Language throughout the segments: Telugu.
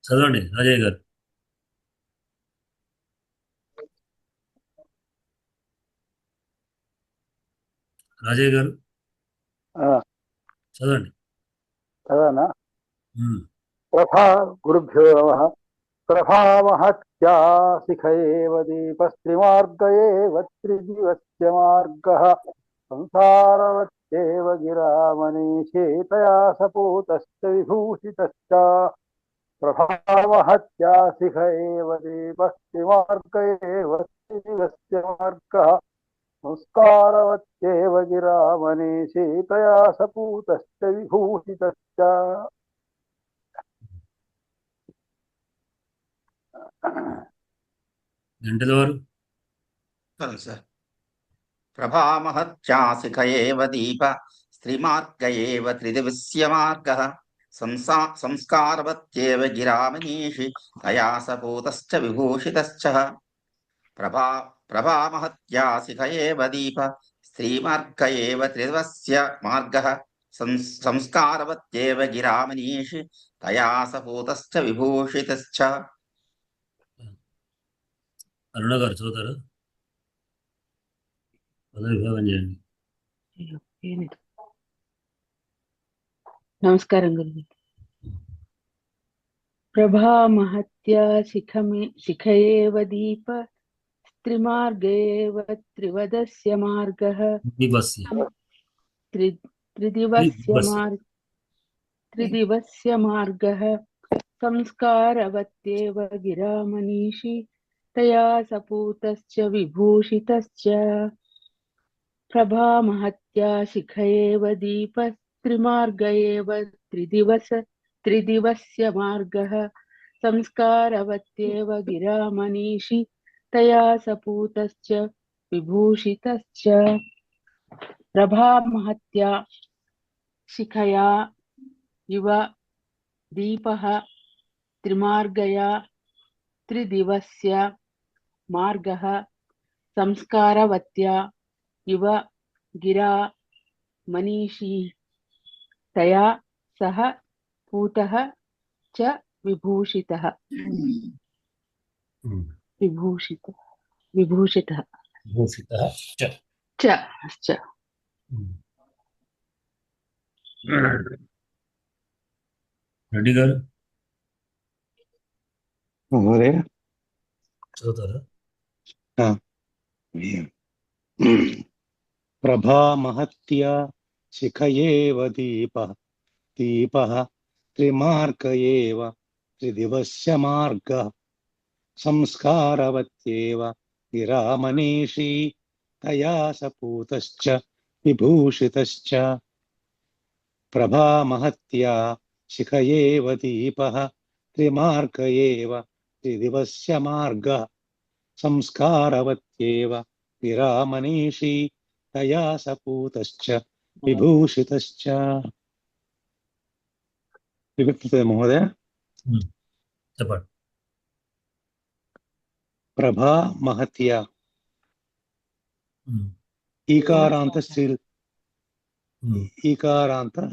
చదవండి రాజయ్య గారు. రాజయ్య గారు ఆ, చదవండి. చదవనా? ఉమ్. ప్రభా గురుభ్యో నమః. ప్రభామహత్యా శిఖ ఏవ దీపస్త్రిమార్గ ఏవ త్రిదివస్య మార్గః సంసారవత్యేవ గిరా మనీషే తయా సపూతశ్చ విభూషితశ్చ. ప్రభామహత్యా శిఖ ఏవ దీపస్త్రిమార్గ ఏవ త్రిదివస్య మార్గः సంస్కారవత్యేవ గిరా మనీషే తయా సపూతశ్చ విభూషితశ్చ. గంటల వారు. సార్ ప్రభామహత్యాసిక ఏవ దీప స్త్రీమార్గ ఏవ త్రిదివస్య మార్గః సంస్కారవత్యేవ గిరామనీషి తయా సపూతశ్చ విభూషితశ్చ. ప్రభామహత్యాసిక ఏవ దీప స్త్రీమార్గ ఏవ త్రిదివస్య మార్గః సంస్కారవత్యేవ గిరామనీషి తయా సపూతశ్చ విభూషితశ్చ. అరుణ గారు చదువుతారు. పద విభాగం చేయండి. నమస్కారం గురు. ప్రభామహత్యా శిఖ ఏవ దీప స్త్రిమార్గేవ త్రివదస్య మార్గః దివస్య త్రిదివస్య మార్గః సంస్కారవత్యేవ గిరామనీషి తయా సపూతశ్చ విభూషితశ్చ. ప్రభామహత్యా శిఖ ఏవ దీప స్త్రిమార్గ ఏవ త్రిదివస్య మార్గః సంస్కారవత్యేవ గిరామనీషి తయా సపూతశ్చ విభూషితశ్చ. ప్రభామహత్యా శిఖయా ఇవ దీపః త్రిమార్గయా త్రిదివస్య మార్గః సంస్కారవత్యా ఇవ గిరా మనీషీ తయా సహ పూతః చ విభూషితః. విభూషితః చ రెడ్డి గారు మహోదయ చదువుతారా? ప్రభామహత్యా శిఖ ఏవ దీపః త్రిమార్గ ఏవ త్రిదివస్య మార్గః సంస్కారవత్యేవ గిరామనీషీ తయా సపూతశ్చ విభూషితశ్చ. ప్రభామహత్యా శిఖ ఏవ దీపః త్రిమార్గ ఏవ త్రిదివస్య మార్గః సంస్కారవత్యేవ గిరామనీషీ తయా సపూతశ్చ విభూషితశ్చ. విభక్తి మహోదయ. చెప్పండి. ప్రభా మహత్యా ఈకారాంత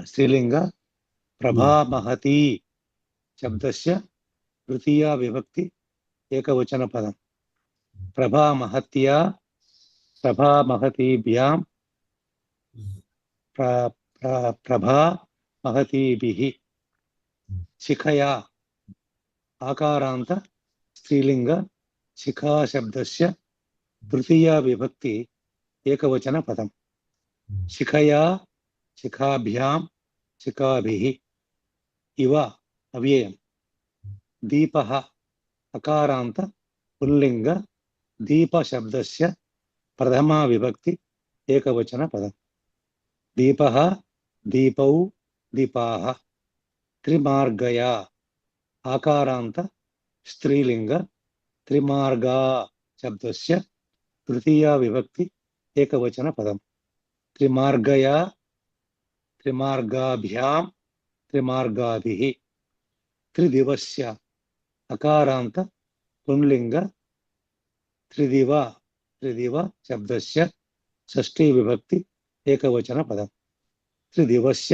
స్త్రీలింగ ప్రభా మహతి శబ్దస్య తృతీయా విభక్తి ఏకవచన పదం. ప్రభా మహత్యా ప్రభా మహతీభ్యాం ప్రభా మహతీభిః శిఖయా ఆకారాంత స్త్రీలింగ శిఖా శబ్దస్య తృతీయా విభక్తి ఏకవచన పదం. శిఖయా శిఖాభ్యాం శిఖాభిః ఇవ అవ్యయం. దీపః అకారాంత పుల్లింగ దీప శబ్దస్య ప్రథమా విభక్తి ఏకవచన పదం. దీపః దీపౌ దీపాః. త్రిమార్గయా ఆకారాంత స్త్రీలింగ త్రిమార్గా శబ్దస్య తృతీయా విభక్తి ఏకవచన పదం. త్రిమార్గయా త్రిమార్గాభ్యాం త్రిమార్గాభిః. త్రిదివస్య అకారాంత పుంలింగ త్రిదివ శబ్దస్య షష్ఠీ విభక్తి ఏకవచన పదం. త్రిదివస్య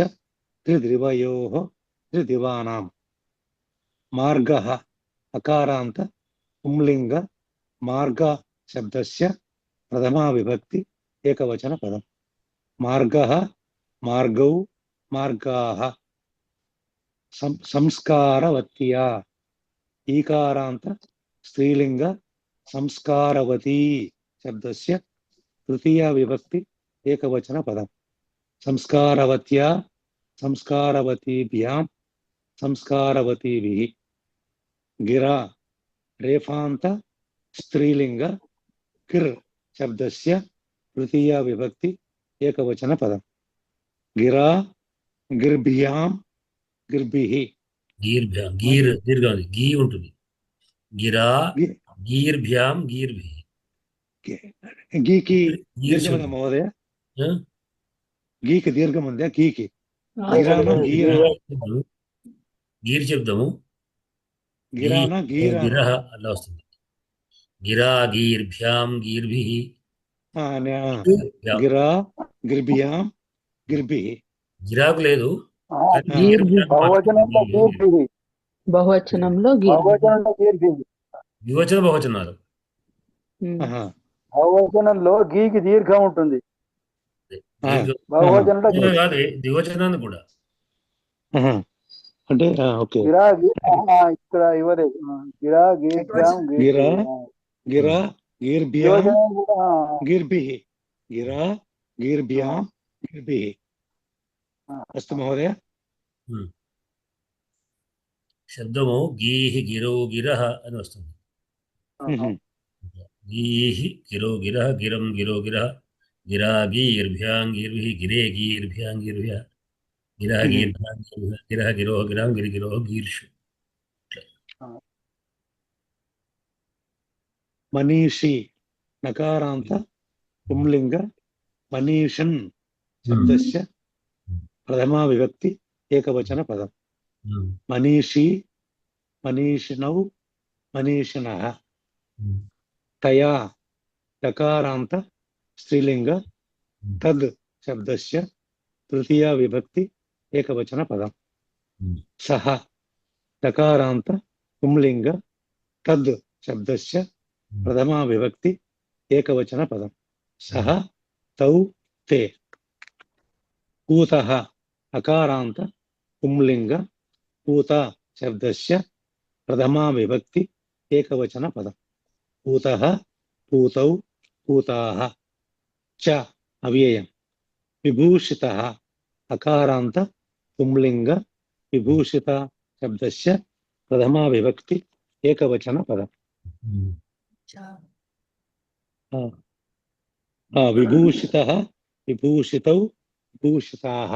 త్రిదివయోః త్రిదివానాం. మార్గః అకారాంత పుంలింగ మార్గ శబ్దస్య ప్రథమా విభక్తి ఏకవచన పదం. మార్గః మార్గౌ మార్గాః. సంస్కారవత్యా ఈకారాంత స్త్రీలింగ సంస్కారవతీ శబ్దస్య తృతీయ విభక్తి ఏకవచన పదం. సంస్కారవత్యా సంస్కారవతీభ్యాం సంస్కారవతీభిః. గిరా రేఫాంత స్త్రీలింగ గిర్ శబ్దస్య తృతీయ విభక్తి ఏకవచన పదం. గిరా గిర్భ్యాం గిర్భిః. గీర్భ్యాం దీర్ఘం అది గీ ఉంటుంది. గిరా గి- గీర్భ్యాం గీర్భి. గీకి గీర్ దీర్ఘం ఉందా శబ్దం. మహోదయ? ఆ? గీకి దీర్ఘం ఉందా? గీకి ఆ, గిరానా గీరా గీర్ శబ్దము గిరానా గీరానా? గిరహ అలా వస్తుంది. గిరా గీర్భ్యాం గీర్భి. గిరా గిర్భియాం గిర్భిః. గిరాకు లేదు. కానీ గీర్భి. గీర్భ్యాం బహువచనంలో దీర్ఘిది, బహువచనంలో గీర్భి. బహువచనంలో దీర్ఘిది, వివచన బహువచనాలు. ఆహా. బహువచనంలో గీకి దీర్ఘం ఉంటుంది, దీర్ఘ- బహువచనంలో కాదు ద్వివచనాన్ని కూడా. ఆహా. అంటే ఓకే. గిరా ఇక్కడ ఇవ్వలేదు. గిరా గీర్భ్యాం గిరా గిరా గీర్భ్యాం యోజనం కూడా గిర్భిః. గిరా గీర్భ్యాం గిర్భిః. అస్తు మహోదయ. శబ్దము గీహి గిరో గిరహ అని వస్తుంది. గీహి గిరో గిరహ గిరం గిరో గిరహ గిరా గీర్భ్యాం గీర్భి గిరే గీర్భ్యాం గీర్భ్య గిరహ గీర్భ్యాం గీర్భ్య గిరహ గిరో గిరాం గిరి గిరో గీర్షు. మనీషి నకారాంత పుంలింగ మనీషన్ శబ్దస్య ప్రథమా విభక్తి ఏకవచన పదం. మనీషి మనీషిణౌ మనీషిణః. తయా లకారాంత స్త్రీలింగ తద్ శబ్దస్య తృతీయ విభక్తి ఏకవచన పదం. సహ లకారాంత పుంలింగ తద్ శబ్దస్య ప్రథమా విభక్తి ఏకవచన పదం. సహ తౌ తే. పూతః అకారాంత పుంలింగ పూత శబ్దస్య ప్రథమా విభక్తి ఏకవచన పదం. పూతః పూతౌ పూతాః. చ అవ్యయం. విభూషితః అకారాంత పుంలింగ విభూషిత శబ్దస్య ప్రథమా విభక్తి ఏకవచన పదం. విభూషితః విభూషితౌ విభూషితాః.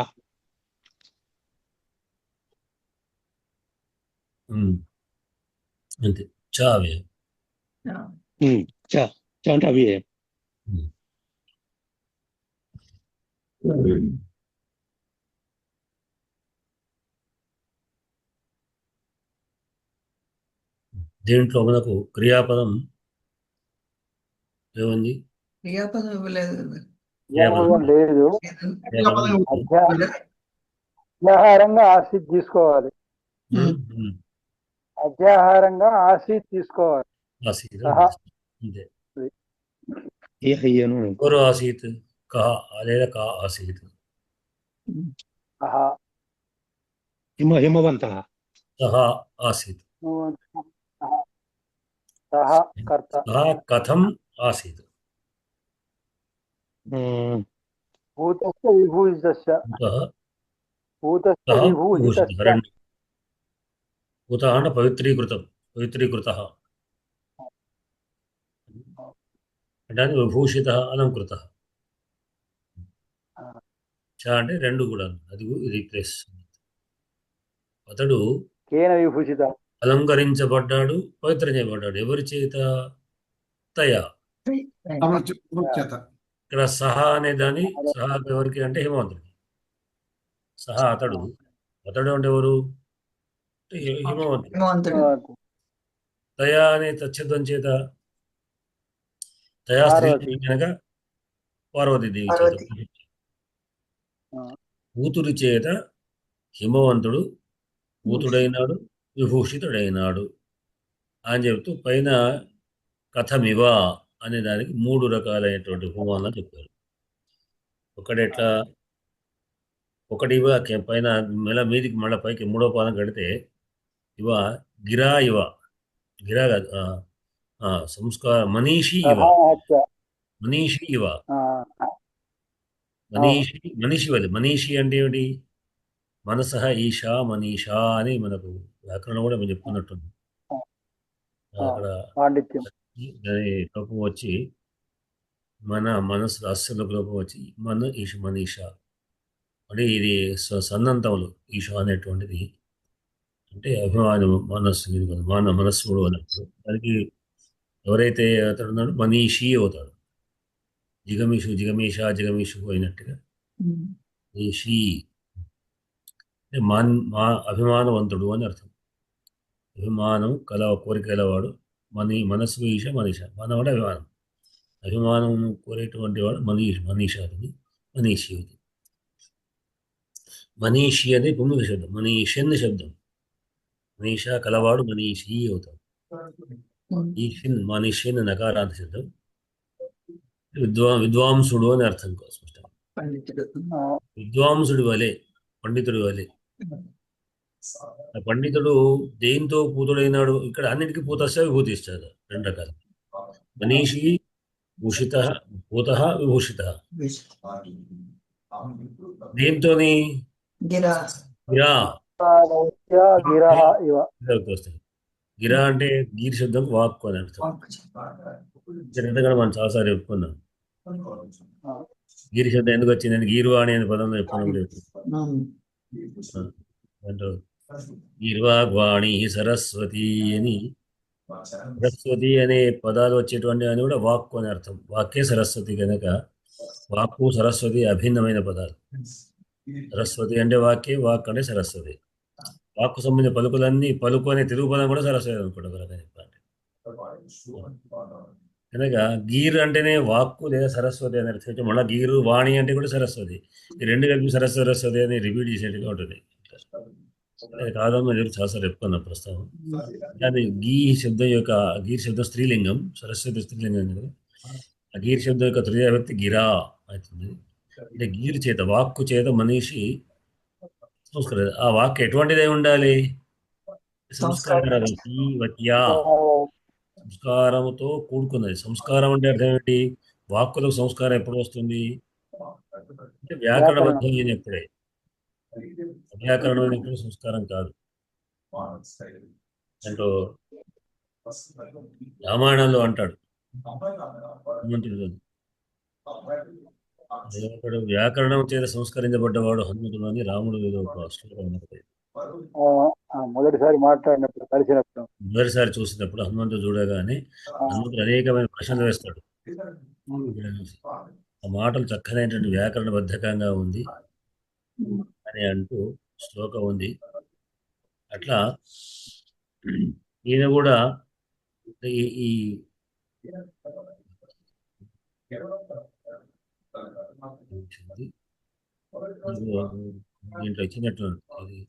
అంతే. చావే చ చ అంటే అవ్యయం. దీంట్లో మనకు క్రియాపదం ఏముంది? క్రియాపదం ఇవ్వలేదు కదా. జ్ఞాపకం లేదు. క్రియాపదం అధ్యాహారంగా ఆసీత్ తీసుకోవాలి, అధ్యాహారంగా ఆసీత్ తీసుకోవాలి. ఆసీత్ సహా. అంతే. అయ్యను ఎవరు ఆసీత్? కహ లేదా కా ఆసీత్. సహా హిమవంతః. సహా ఆసీత్. సహా కర్త. సహా కథం ఆసీత్. భూతస్య విభూషితస్య. సహా భూతస్య సహా విభూషితస్య. భూషితః. రెండు. భూతః అంటే పవిత్రీకృతం, పవిత్రీకృతః అంటే విభూషితః అలంకృతః. చ అంటే రెండు కూడా, అది ఇది ప్లస్. అతడు కేన విభూషిత. అలంకరించబడ్డాడు, పవిత్రం చేయబడ్డాడు. ఎవరి చేత? తయా. చేత ఇక్కడ సహా అనే దాని సహా ఎవరికి అంటే హిమవంతుడికి. సహా అతడు. అతడు అంటే ఎవరు? హిమవంతుడు. హిమవంతుడు. తయా అనే తచ్చబ్దం చేత తయా స్త్రీ కనుక పార్వతీదేవి చేత. పార్వతి. కూతురి చేత హిమవంతుడు కూతుడైనాడు, విభూషితుడైనాడు అని చెప్తూ పైన కథమివ అనే దానికి 3 రకాలైనటువంటి ఉపమానాలు చెప్పారు. ఒకటి పైన మెల్ల మీదికి మళ్ళీ పైకి 3వ పాదం కడితే ఇవ గిరా ఇవ గిరా కాదు సంస్కార మనీషి ఇవ మనీషి వది. మనీషి అంటే ఏమిటి? మనసః ఈశా మనీషా అని మనకు వ్యాకరణం కూడా మనం చెప్పుకున్నట్టుంది. అక్కడ దాని లోపం వచ్చి మన మనసు అస్సలు లోపం వచ్చి మనీషా అంటే ఇది సన్నంతములు ఈశా అనేటువంటిది అంటే అభిమానం మనస్సు మనస్సుడు అన్నట్టు. దానికి ఎవరైతే అతడు ఉన్నాడో మనీషి అవుతాడు. జిగమీషు అయినట్టుగా ఈషి మా అభిమానవంతుడు అని అర్థం. అభిమానం కోరిక గలవాడు మనస్సు ఈశ మనీష మనవాడు అభిమానం కోరేటువంటి వాడు మనీషి అవుతుంది. మనీషి అనేది పుంలింగ శబ్దం. మనీషన్ శబ్దం. మనీష కలవాడు మనీషి అవుతాడు. ఈషిన్ మనీషిన్ నకారాంత శబ్దం. విద్వాంసుడు అని అర్థం స్పష్టంగా. విద్వాంసుడి వలె, పండితుడి వలె. పండితుడు దేంతో పూతుడైనాడు? ఇక్కడ అన్నిటికీ పూతస్య విభూతి ఇస్తారు. 2 రకాలు. మనీషి భూషిత, పూత విభూషిత. దేంతోని? గిరా. గిరా అంటే గీర్ శబ్దం వాక్కు అని అర్థం. మనం చాలాసార్లు చెప్పుకున్నాం. గీర్ శబ్దం ఎందుకు వచ్చిందని గీర్వాణి అనే పదంలో చెప్పుకున్నాం. గీర్వాగ్వాణి సరస్వతి అని, సరస్వతి అనే పదాలు వచ్చేటువంటి అని కూడా వాక్కు అని అర్థం. వాక్కే సరస్వతి కనుక వాక్కు సరస్వతి అభిన్నమైన పదాలు. సరస్వతి అంటే వాక్కే, వాక్ అంటే సరస్వతి. వాక్కు సంబంధించిన పలుకులన్నీ పలుకు అనే తెలుగు పదం కూడా సరస్వతి అనుకుంటాం చెప్పాలంటే. కనుక గీర్ అంటేనే వాక్కు లేదా సరస్వతి అని అర్థం. మళ్ళీ గీరు వాణి అంటే కూడా సరస్వతి. ఈ 2 కలిపి సరస్వతి అని రిపీట్ చేసేట్టుగా ఉంటుంది. కాదమ్మ చాలాసార్లు చెప్పుకున్నాం ప్రస్తుతం. కానీ గీర్ శబ్దం స్త్రీలింగం, సరస్వతి స్త్రీలింగం కదా. ఆ గీర్ శబ్దం యొక్క తృతీయ వ్యక్తి గిరా అవుతుంది. అంటే గీర్ చేత, వాక్కు చేత మనిషి సంస్కృతి. ఆ వాక్కు ఎటువంటిదై ఉండాలి? సంస్కారముతో కూడుకున్నది. సంస్కారం అంటే అర్థం ఏంటి? వాక్కులకు సంస్కారం ఎప్పుడు వస్తుంది అంటే వ్యాకరణబద్ధమైనప్పుడే. వ్యాకరణమైనప్పుడు సంస్కారం కాదు. అంటూ రామాయణంలో అంటాడు హనుమంతుడు. వ్యాకరణం చేత సంస్కరించబడ్డవాడు హనుమంతుడు అని రాముడు ఏదో ఒక శ్లోకం ఉన్నది. మొదటిసారి మాట్లాడినప్పుడు కలిసినప్పుడు మొదటిసారి చూసినప్పుడు హనుమంతుడు చూడగానే హనుమంతుడు అనేకమైన ప్రశ్నలు వేస్తాడు. ఆ మాటలు చక్కనైనటువంటి వ్యాకరణబద్ధకంగా ఉంది అని అంటూ శ్లోకం ఉంది. అట్లా ఈయన కూడా ఈ దీంట్లో ఇచ్చినట్లు ఇది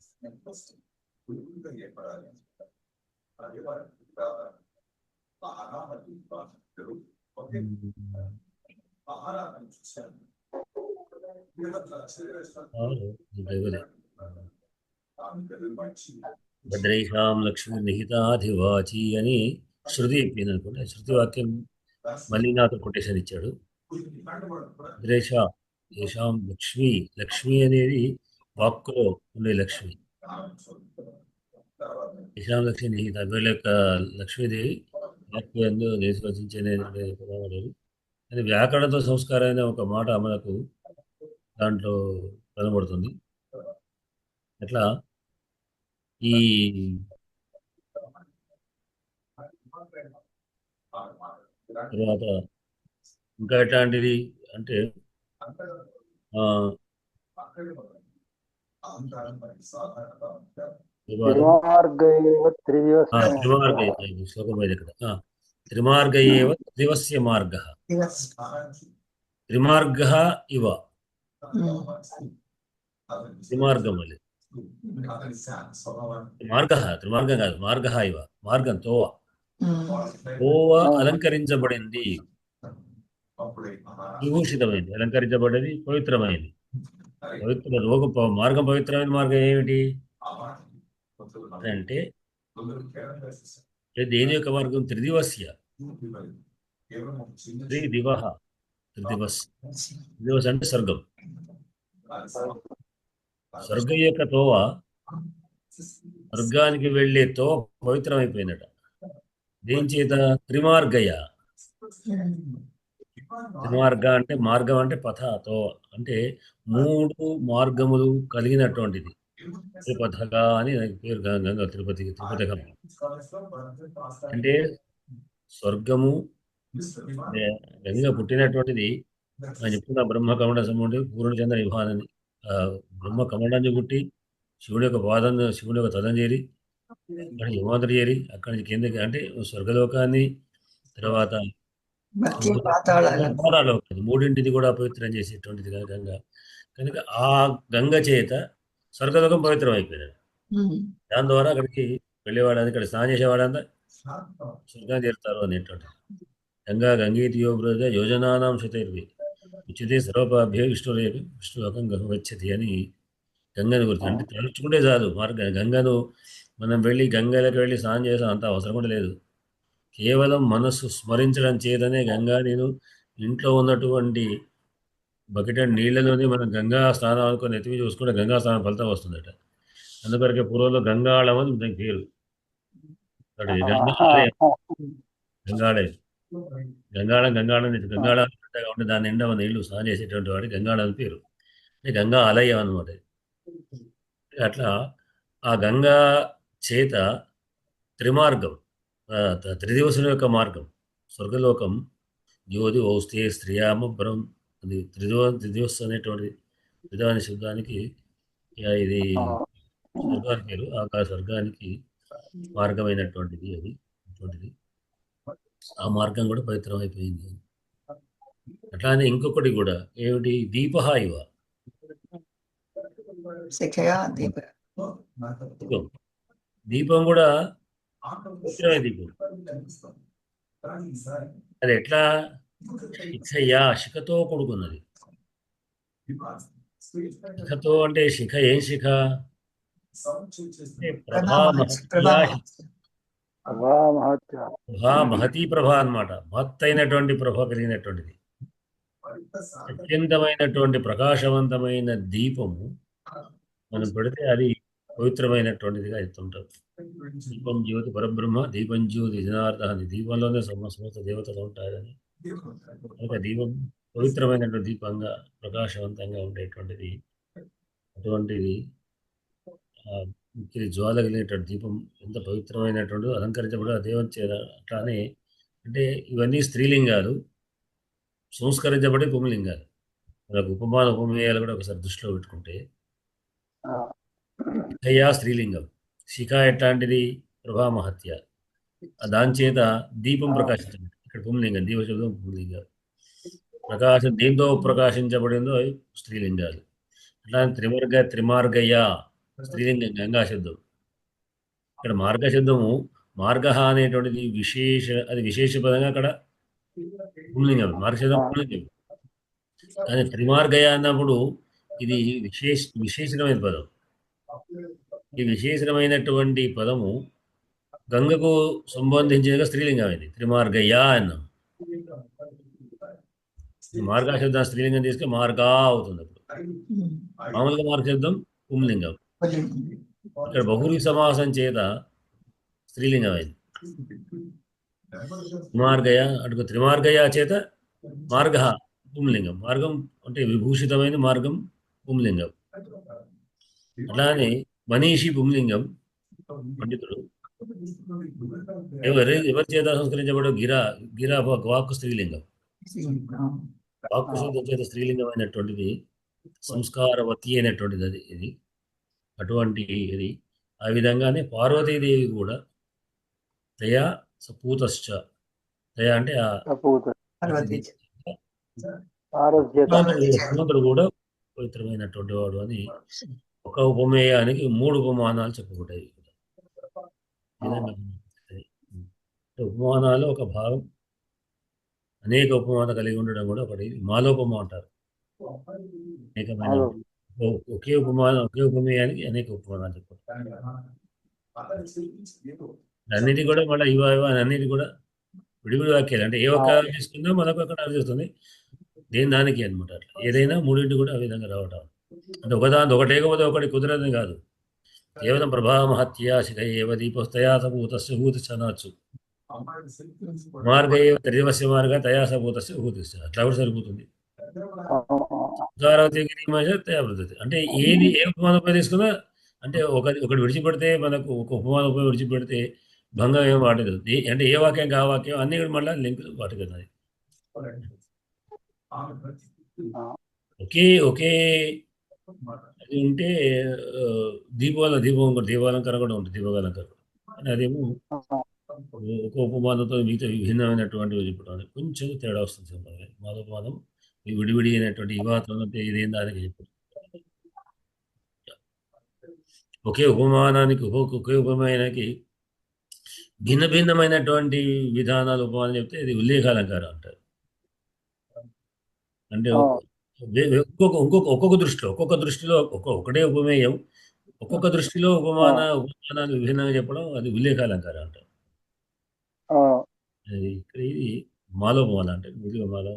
భద్రైషాం లక్ష్మీ నిహితాధివాచి అని శృతి చెప్పింది అనుకుంటే. శృతి వాక్యం మళ్ళీ నాతో కొటేషన్ ఇచ్చాడు. భద్రైష ఏషాం లక్ష్మి అనేది వాక్కులో ఉండే లక్ష్మి. ఏషాం లక్ష్మి నిహిత, వీళ్ళ యొక్క లక్ష్మీదేవి వాక్కు ఎందు దేశవచించేది. అది వ్యాకరణతో సంస్కారమైన ఒక మాట మనకు దాంట్లో కనబడుతుంది. అట్లా ఈ తర్వాత ఇంకా ఎట్లాంటిది అంటే త్రిమార్గయేవ త్రివస్య మార్గః. త్రిమార్గః ఇవ త్రిమార్గం వలె. మార్గ త్రిమార్గం కాదు, మార్గ ఇవ మార్గం తోవ. తోవ అలంకరించబడింది, విభూషితమైంది, అలంకరించబడింది, పవిత్రమైంది. మార్గం పవిత్రమైన మార్గం ఏమిటి అంటే దేని యొక్క మార్గం? త్రిదివస్య, త్రిదివః, త్రిదివస్. త్రిదివస్ అంటే స్వర్గం. స్వర్గం యొక్క తోవ, స్వర్గానికి వెళ్ళే తోవ పవిత్రమైపోయిందట. దేని చేత? త్రిమార్గయ. త్రిమార్గ అంటే మార్గం అంటే పథ, తోవ అంటే 3 మార్గములు కలిగినటువంటిది. త్రిపథగా అని పేరు. గంగ తిరుపతికి త్రిపథకం అంటే స్వర్గము. గంగ పుట్టినటువంటిది ఆయన చెప్తున్న బ్రహ్మ కమల సముద్రం పూర్ణచంద్ర విభానని. బ్రహ్మ కమలాన్ని పుట్టి శివుడి యొక్క శివుడి యొక్క తదం చేరి అక్కడి హిమాద్రి చేరి అక్కడి నుంచి కిందకి అంటే స్వర్గలోకాన్ని, తర్వాత పాతాళలోకాన్ని, మూడింటిది కూడా పవిత్రం చేసేటువంటిది గంగ. కనుక ఆ గంగ చేత స్వర్గలోకం పవిత్రం అయిపోయింది. దాని ద్వారా అక్కడికి వెళ్ళేవాడు, ఇక్కడ స్నానం చేసేవాడంతా స్వర్గాన్ని చేరుతారు అనేటువంటిది. గంగా గంగీతియో బ్రజ యోజనానాం శతైర్వి ఉచితే సర్వపాభ్యో విష్ణురేపి విష్ణులోకం గచ్చతి అని గంగను గురించి. అంటే తలుచుకుంటే చాలు గంగను మనం వెళ్ళి గంగలకు వెళ్ళి స్నానం చేసాం, అంత అవసరం కూడా లేదు. కేవలం మనస్సు స్మరించడం చేతనే గంగా, నేను ఇంట్లో ఉన్నటువంటి బకెట్ నీళ్లలోనే మనం గంగా స్నానం అనుకుని ఎత్తివి చూసుకుంటే గంగా స్నానం ఫలితం వస్తుందట. అందుకొరకే పూర్వంలో గంగాళం అని దానికి పేరు. గంగాళయం, గంగాళం పెద్దగా ఉంటే దాని నిండా నీళ్లు స్నానం చేసేటువంటి వాడి గంగాళం పేరు. గంగా ఆలయం అనమాట. అట్లా ఆ గంగా చేత త్రిమార్గం, త్రిదివసుల యొక్క మార్గం, స్వర్గలోకం, జ్యోతి ఔస్తే స్త్రియామ బ్రహ్మ, అది త్రిదివస్ అనేటువంటి త్రిదాని శబ్దానికి ఇది స్వర్గానికి పేరు. ఆ స్వర్గానికి మార్గమైనటువంటిది అది అటువంటిది. ఆ మార్గం కూడా పవిత్రం అయిపోయింది. అట్లానే ఇంకొకటి కూడా ఏమిటి? దీప ఇవ, దీపం కూడా పవిత్రమైన దీపం. అది ఎట్లా? శిఖయా, శిఖతో కూడుకున్నది. శిఖతో అంటే శిఖ ఏం శిఖ? ప్రభా మహతీ ప్రభ అన్నమాట. మహత్తైనటువంటి ప్రభ కలిగినటువంటిది, అత్యంతమైనటువంటి ప్రకాశవంతమైన దీపము మనం పెడితే అది పవిత్రమైనటువంటిదిగా ఎత్తుంటాం. దీపం జ్యోతి పరబ్రహ్మ, దీపం జ్యోతి జనార్దన. దీపంలోనే సమస్త దేవతలు ఉంటారని. ఒక దీపం పవిత్రమైనటువంటి దీపంగా ప్రకాశవంతంగా ఉండేటువంటిది. అటువంటిది జ్వాల కలిగినటువంటి దీపం ఎంత పవిత్రమైనటువంటి అలంకరించబడి ఆ దేవం చేత. అట్లానే అంటే ఇవన్నీ స్త్రీలింగాలు, సంస్కరించబడి పుంలింగాలు. మనకు ఉపమాన ఉపమేయాలు కూడా ఒకసారి దృష్టిలో పెట్టుకుంటే, శిఖయా స్త్రీలింగం, శిఖ ఎట్లాంటిది? ప్రభామహత్య. దాని చేత దీపం ప్రకాశించబడి, ఇక్కడ పుంలింగం, దీపశబ్దం పుంలింగం. ప్రకాశం దేంతో ప్రకాశించబడిందో అవి స్త్రీలింగాలు. అట్లానే త్రిమార్గయ స్త్రీలింగం, గంగా శబ్దం. ఇక్కడ మార్గ శబ్దము, మార్గ అనేటువంటిది అది విశేష పదంగా అక్కడ పుంలింగం, మార్గ శబ్దం పుంలింగం. కానీ త్రిమార్గయ అన్నప్పుడు ఇది విశేషమైన పదం. ఈ విశేషమైనటువంటి పదము గంగకు సంబంధించినగా స్త్రీలింగం అయింది. త్రిమార్గయ అన్నాం. మార్గా శబ్దం స్త్రీలింగం తీసుకొని మార్గా అవుతుంది. అప్పుడు మామూలుగా మార్గ శబ్దం పుంలింగం. ఇక్కడ బహుళీ సమాసం చేత స్త్రీలింగం అయింది. త్రిమార్గయ అటుకు త్రిమార్గయ చేత మార్గ పుంలింగం. మార్గం అంటే విభూషితమైన మార్గం పుంలింగం. అట్లానే మనీషి పుంలింగం, పండితుడు. ఎవరి చేత సంస్కరించబడే గిరా వాక్కు స్త్రీలింగం. వాక్కు శబ్దం చేత స్త్రీలింగమైనటువంటిది సంస్కారవతి అయినటువంటిది అది. ఇది అటువంటి ఇది. ఆ విధంగానే పార్వతీదేవి కూడా దయా సపూతశ్చ, దయ అంటే హనుమంతుడు కూడా పవిత్రమైనటువంటి వాడు అని ఒక ఉపమేయానికి 3 ఉపమానాలు చెప్పబడ్డాయి. ఈ విధంగా ఉపమానాలు ఒక భాగం అనేక ఉపమానాలు కలిగి ఉండడం కూడా ఒకటి మాలోపమ అంటారు. అనేకమైన ఒకే ఉపమేయానికి అనేక ఉపమానాలు చెప్పారు. అన్నిటి కూడా మళ్ళీ ఇవా అన్నిటి కూడా విడివిడి వాక్యాలు. అంటే ఏ ఒక్క తీసుకున్నా మనకు అక్కడ అర్థిస్తుంది. దేని దానికి అనమాట. అట్లా ఏదైనా మూడింటి కూడా ఆ విధంగా రావటం. అంటే ఒకటేకపోతే ఒకటి కుదరదని కాదు. కేవలం ప్రభామహత్యా శిఖ ఏవ దీపస్తయా సభూతస్య ఊతిశ్చ అనొచ్చు. మార్గ ఏవ త్రిదివస్య మార్గ తయా సభూతస్య ఊతిశ్చ. అట్లా కూడా సరిపోతుంది. అంటే ఏది ఏ ఉపమానం ఉపయోగ తీసుకున్నా అంటే ఒకటి విడిచిపెడితే మనకు ఒక ఉపమానం ఉపయోగ విడిచిపెడితే భంగం ఏం వాడలేదు. అంటే ఏ వాక్యం ఆ వాక్యం అన్ని కూడా మళ్ళీ లింక్ వాటికి ఉన్నది. ఒకే అది ఉంటే దీపాలంకరణ కూడా ఉంటుంది. దీపాలంకరణ అని అదేమో ఒక ఉపమానంతో మిగతా విభిన్నమైనటువంటివి చెప్పడం కొంచెం తేడా వస్తుంది. మాధవపాదం ఈ విడివిడి అయినటువంటి ఇవాతం అంటే ఇదేం దానికి చెప్పారు. ఒకే ఉపమానానికి ఒకే ఉపమానానికి భిన్న భిన్నమైనటువంటి విధానాలు ఉపమానం చెప్తే ఇది ఉల్లేఖాలంకారం అంటారు. అంటే ఒక్కొక్క దృష్టిలో ఒకటే ఉపమేయం ఒక్కొక్క దృష్టిలో ఉపమానాలు విభిన్నంగా చెప్పడం అది ఉల్లేఖాలంకారం అంటారు. ఇక్కడ ఇది మాలోపమాల అంటే మాల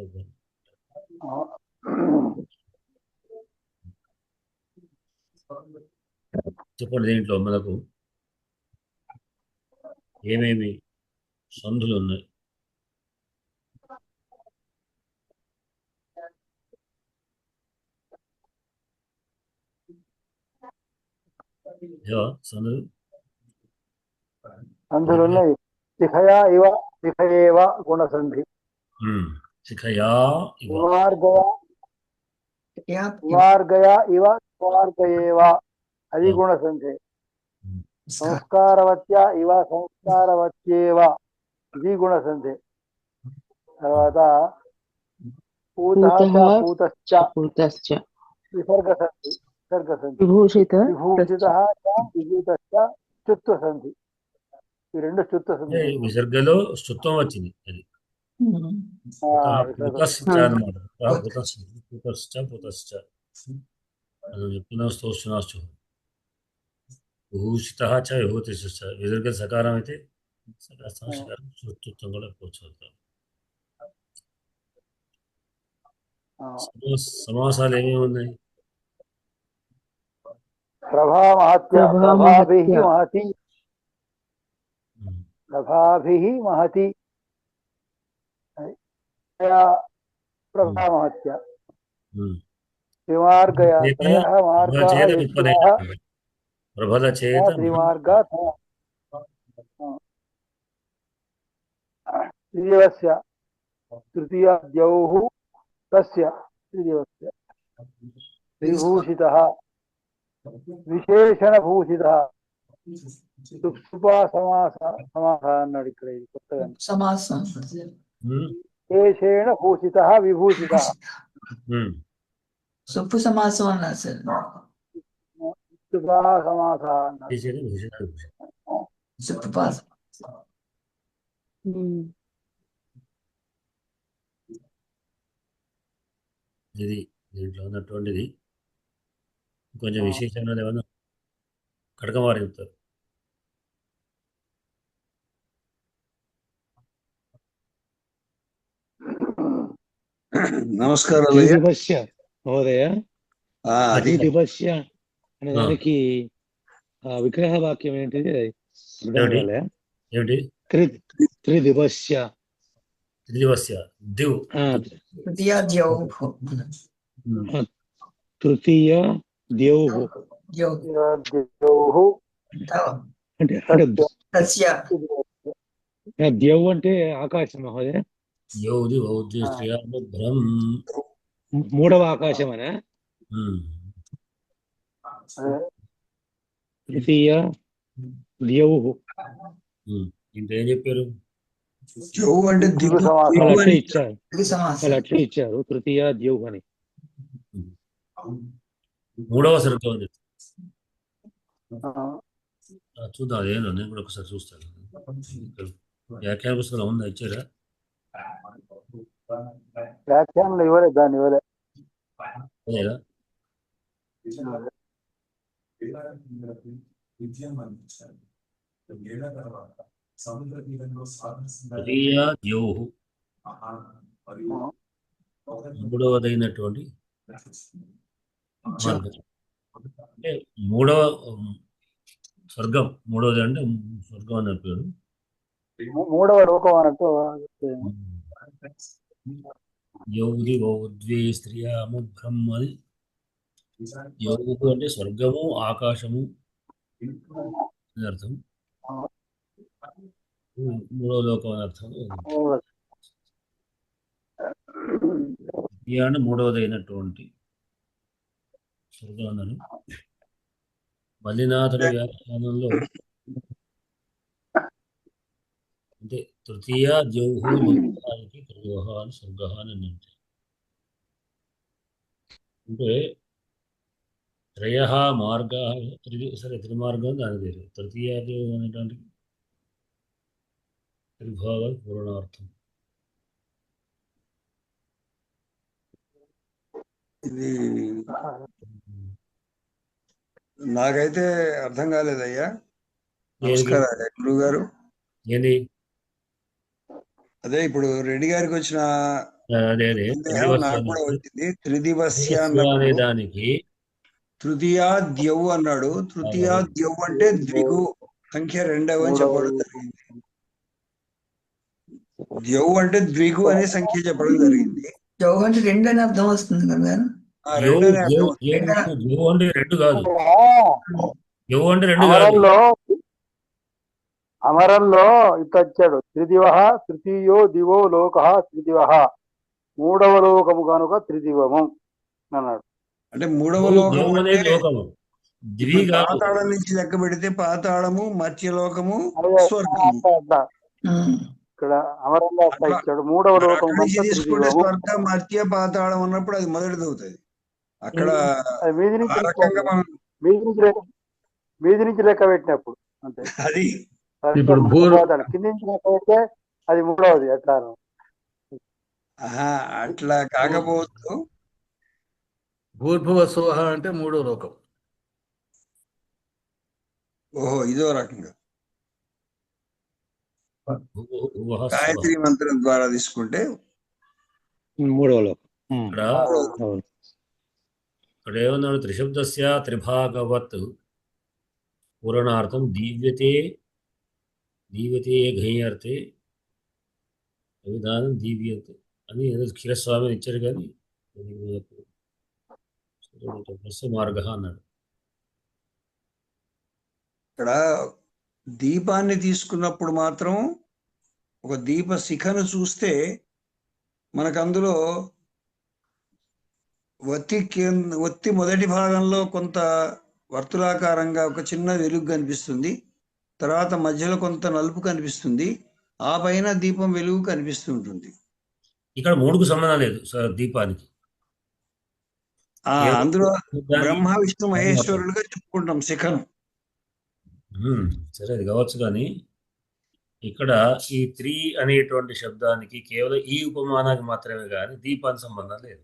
చెప్పండి. దీంట్లో మనకు ఏమేమి సంధులు ఉన్నాయి? సంధులు ఉన్నాయి. శిఖయా ఇవ శిఖయేవ గుణసంధి. శిఖయా మార్గయా ఇవ మార్గయేవ అది గుణసంధి. సంస్కారవత్యా ఇవ సంస్కారవత్యేవ ఇది గుణసంధి. తర్వాత పూతశ్చ విసర్గసంధి. విభూషిత విభూషిత చుత్వసంధి. ఈ రెండు చుత్వసంధి. విసర్గలో చుత్వం వచ్చింది. అది విభూషిత విభూతి విసర్గ సకారం అయితే చుత్వం కూడా పోల్చవుతాం. సమాసాలు ఏమేమి ఉన్నాయి? ప్రభాభిః మహతి ప్రభామహత్య త్రిమార్గయ ప్రభల చేత త్రిమార్గ త్రిదివస్య తృతీయాద్యౌః తస్య త్రిదివస్య విభూషితః విశేషణభూషితః సమాస అన్నాడు. ఇక్కడ ఇది కొత్తగా విశేషేణ భూషితః విభూషితః. సుప్పు సమాసం అన్నారు సార్. సమాస ఇది దీంట్లో ఉన్నటువంటిది కొంచెం విశేషంగా ఏమన్నా కడకమారి చెప్తారు. నమస్కారం మహోదయ. అధిదివస్య అనే దానికి విగ్రహ వాక్యం ఏంటిది? ఏమిటి? త్రిదివస్య దివ్ తృతీయ ద్యౌః అంటే ద్యౌ అంటే ఆకాశం మహోదయ. మూడవ ఆకాశం అనే తృతీయ ద్యౌః. ఇంకేం చెప్పారు? వాళ్ళు అట్లే ఇచ్చారు తృతీయ ద్యౌః అని. మూడవ సరుకు చూద్దాం అదేందో నేను కూడా ఒకసారి చూస్తాను. వ్యాఖ్యాన పుస్తకం ఉందా ఇచ్చారా? వ్యాఖ్యానంలో ఇవ్వలేదు, దాన్ని ఇవ్వలేదు. అదేనా? తృతీయ ద్యోః మూడవదైనటువంటి మార్గం అంటే మూడవ స్వర్గం. మూడవది అంటే స్వర్గం అని పేరు. మూడవ లోకం అన్నట్టు యోగి ఓద్వే స్త్రియాము బ్రహ్మని. యోగు అంటే స్వర్గము, ఆకాశము అని అర్థం. మూడవ లోకం అని అర్థం. అంటే మూడవదైనటువంటి స్వర్గాన్ని మల్లినాథుడి వ్యాఖ్యానంలో అంటే తృతీయ ద్యోః లోకానికి త్రయోః అని స్వర్గ అని అంటే త్రయః మార్గాః సరే త్రిమార్గం దాని పేరు. తృతీయ ద్యోః అనేటువంటి త్రిభాగ పూర్ణార్థం. ఇది నాకైతే అర్థం కాలేదయ్యా. నమస్కారం గురువు గారు. ఏంది అదే ఇప్పుడు రెడ్డి గారికి వచ్చిన అదే నాకు కూడా వచ్చింది. త్రిదివస్య అనే దానికి తృతీయ ద్యవు అన్నాడు. తృతీయ ద్యవు అంటే ద్విగు సంఖ్య 2 అని చెప్పడం జరిగింది. ద్యవు అంటే ద్విగు అనే సంఖ్య చెప్పడం జరిగింది. యోగం అంటే 2 అని అర్థం వస్తుంది కదా. 2 అనే అర్థం. యోగం అంటే 2 కాదు. యోగం అంటే 2 కాదు. అమరంలో ఇట్లా వచ్చాడు. త్రిదివ తృతీయో దివో లోక త్రిదివ, మూడవ లోకము కనుక త్రిదివము అన్నాడు. అంటే మూడవ లోకము పాతాళం నుంచి లెక్క పెడితే పాతాళము, మత్స్యలోకము, స్వర్గము. ఇక్కడ అమరంలో అట్లా ఇచ్చాడు. మూడవ లోకం తీసుకుంటే స్వర్గ, మత్స్య, పాతాళం ఉన్నప్పుడు అది మొదటిది అవుతుంది. అక్కడ మీది నుంచి లెక్క పెట్టినప్పుడు అంతే. అది ఇప్పుడు కింది నుంచి లెక్క పెడితే అది మూడవది. అట్లా అట్లా కాకపోవచ్చు. భూర్భువ స్వః అంటే మూడో లోకం. ఓహో, ఇదో రకంగా గాయత్రి మంత్రం ద్వారా తీసుకుంటే మూడవ లోకం. ఇక్కడ ఏమన్నాడు? త్రిశబ్దస్య త్రిభాగవత్ పూరణార్థం దీవ్యతే దీవ్యతే ఘయ్యర్థే విధానం దీవ్యతే అని క్షీరస్వామిని ఇచ్చారు. కానీ మార్గ అన్నాడు. ఇక్కడ దీపాన్ని తీసుకున్నప్పుడు మాత్రం ఒక దీప శిఖను చూస్తే మనకు అందులో ఒత్తి మొదటి భాగంలో కొంత వర్తులాకారంగా ఒక చిన్న వెలుగు కనిపిస్తుంది. తర్వాత మధ్యలో కొంత నలుపు కనిపిస్తుంది. ఆ పైన దీపం వెలుగు కనిపిస్తుంటుంది. ఇక్కడ 3కు సంబంధం లేదు దీపానికి. అందులో బ్రహ్మ విష్ణు మహేశ్వరులుగా చెప్పుకుంటాం శిఖను. సరే, అది కావచ్చు. కానీ ఇక్కడ ఈ 3 అనేటువంటి శబ్దానికి కేవలం ఈ ఉపమానానికి మాత్రమే కానీ దీపానికి సంబంధం లేదు.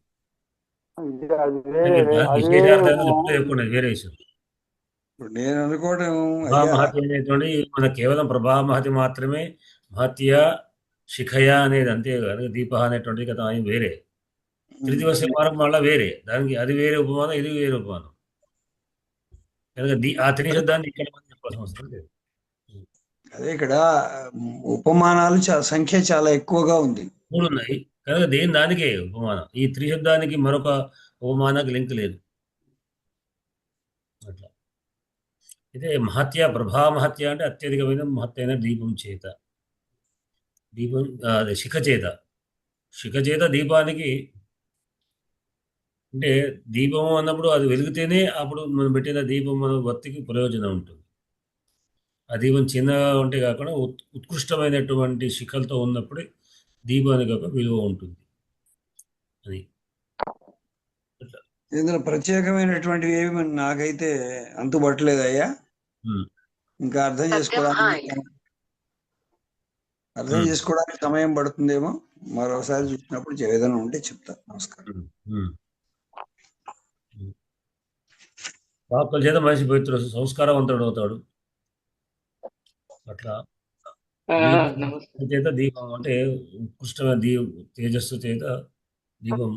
వేరే విషయం. నేను అనుకోవడం ప్రభామహతి అనేటువంటి మన కేవలం ప్రభామహతి మాత్రమే. మహత్య శిఖయ అనేది అంతే కానీ దీప అనేటువంటిది కదా వేరే. త్రిదివస మార్గం వల్ల వేరే, దానికి అది వేరే ఉపమానం, ఇది వేరే ఉపమానం. కనుక ఆ 3 శబ్దాన్ని ఇక్కడ చెప్పాల్సిన అవసరం లేదు. అదే ఇక్కడ ఉపమానాలు సంఖ్య చాలా ఎక్కువగా ఉంది. 3 ఉన్నాయి కనుక దానికే ఉపమానం. ఈ 3 శబ్దానికి మరొక ఉపమానానికి లింక్ లేదు. అట్లా అయితే మహత్య ప్రభామహత్య అంటే అత్యధికమైన మహత్తైన దీపం చేత, దీపం శిఖ చేత దీపానికి. అంటే దీపము అన్నప్పుడు అది వెలిగితేనే అప్పుడు మనం పెట్టిన దీపం మన భక్తికి ప్రయోజనం ఉంటుంది. ఆ దీపం చిన్నగా ఉంటే కాకుండా ఉత్కృష్టమైనటువంటి శిఖలతో ఉన్నప్పుడే దీపానికి ఒక విలువ ఉంటుంది. అది ఇందులో ప్రత్యేకమైనటువంటివి ఏమి నాకైతే అంతుబట్టలేదయ్యా. ఉమ్, ఇంకా అర్థం ఉమ్, చేసుకోవడానికి సమయం పడుతుందేమో. మరోసారి చూసినప్పుడు ఏదైనా ఉంటే చెప్తా. నమస్కారం. ఉమ్, ఉమ్. వాక్కుల చేత మనిషి పవిత్ర సంస్కారవంతుడు అవుతాడు. అట్లా నమస్తే. చేత దీపం అంటే ఉత్కృష్టమైన తేజస్సు చేత దీపం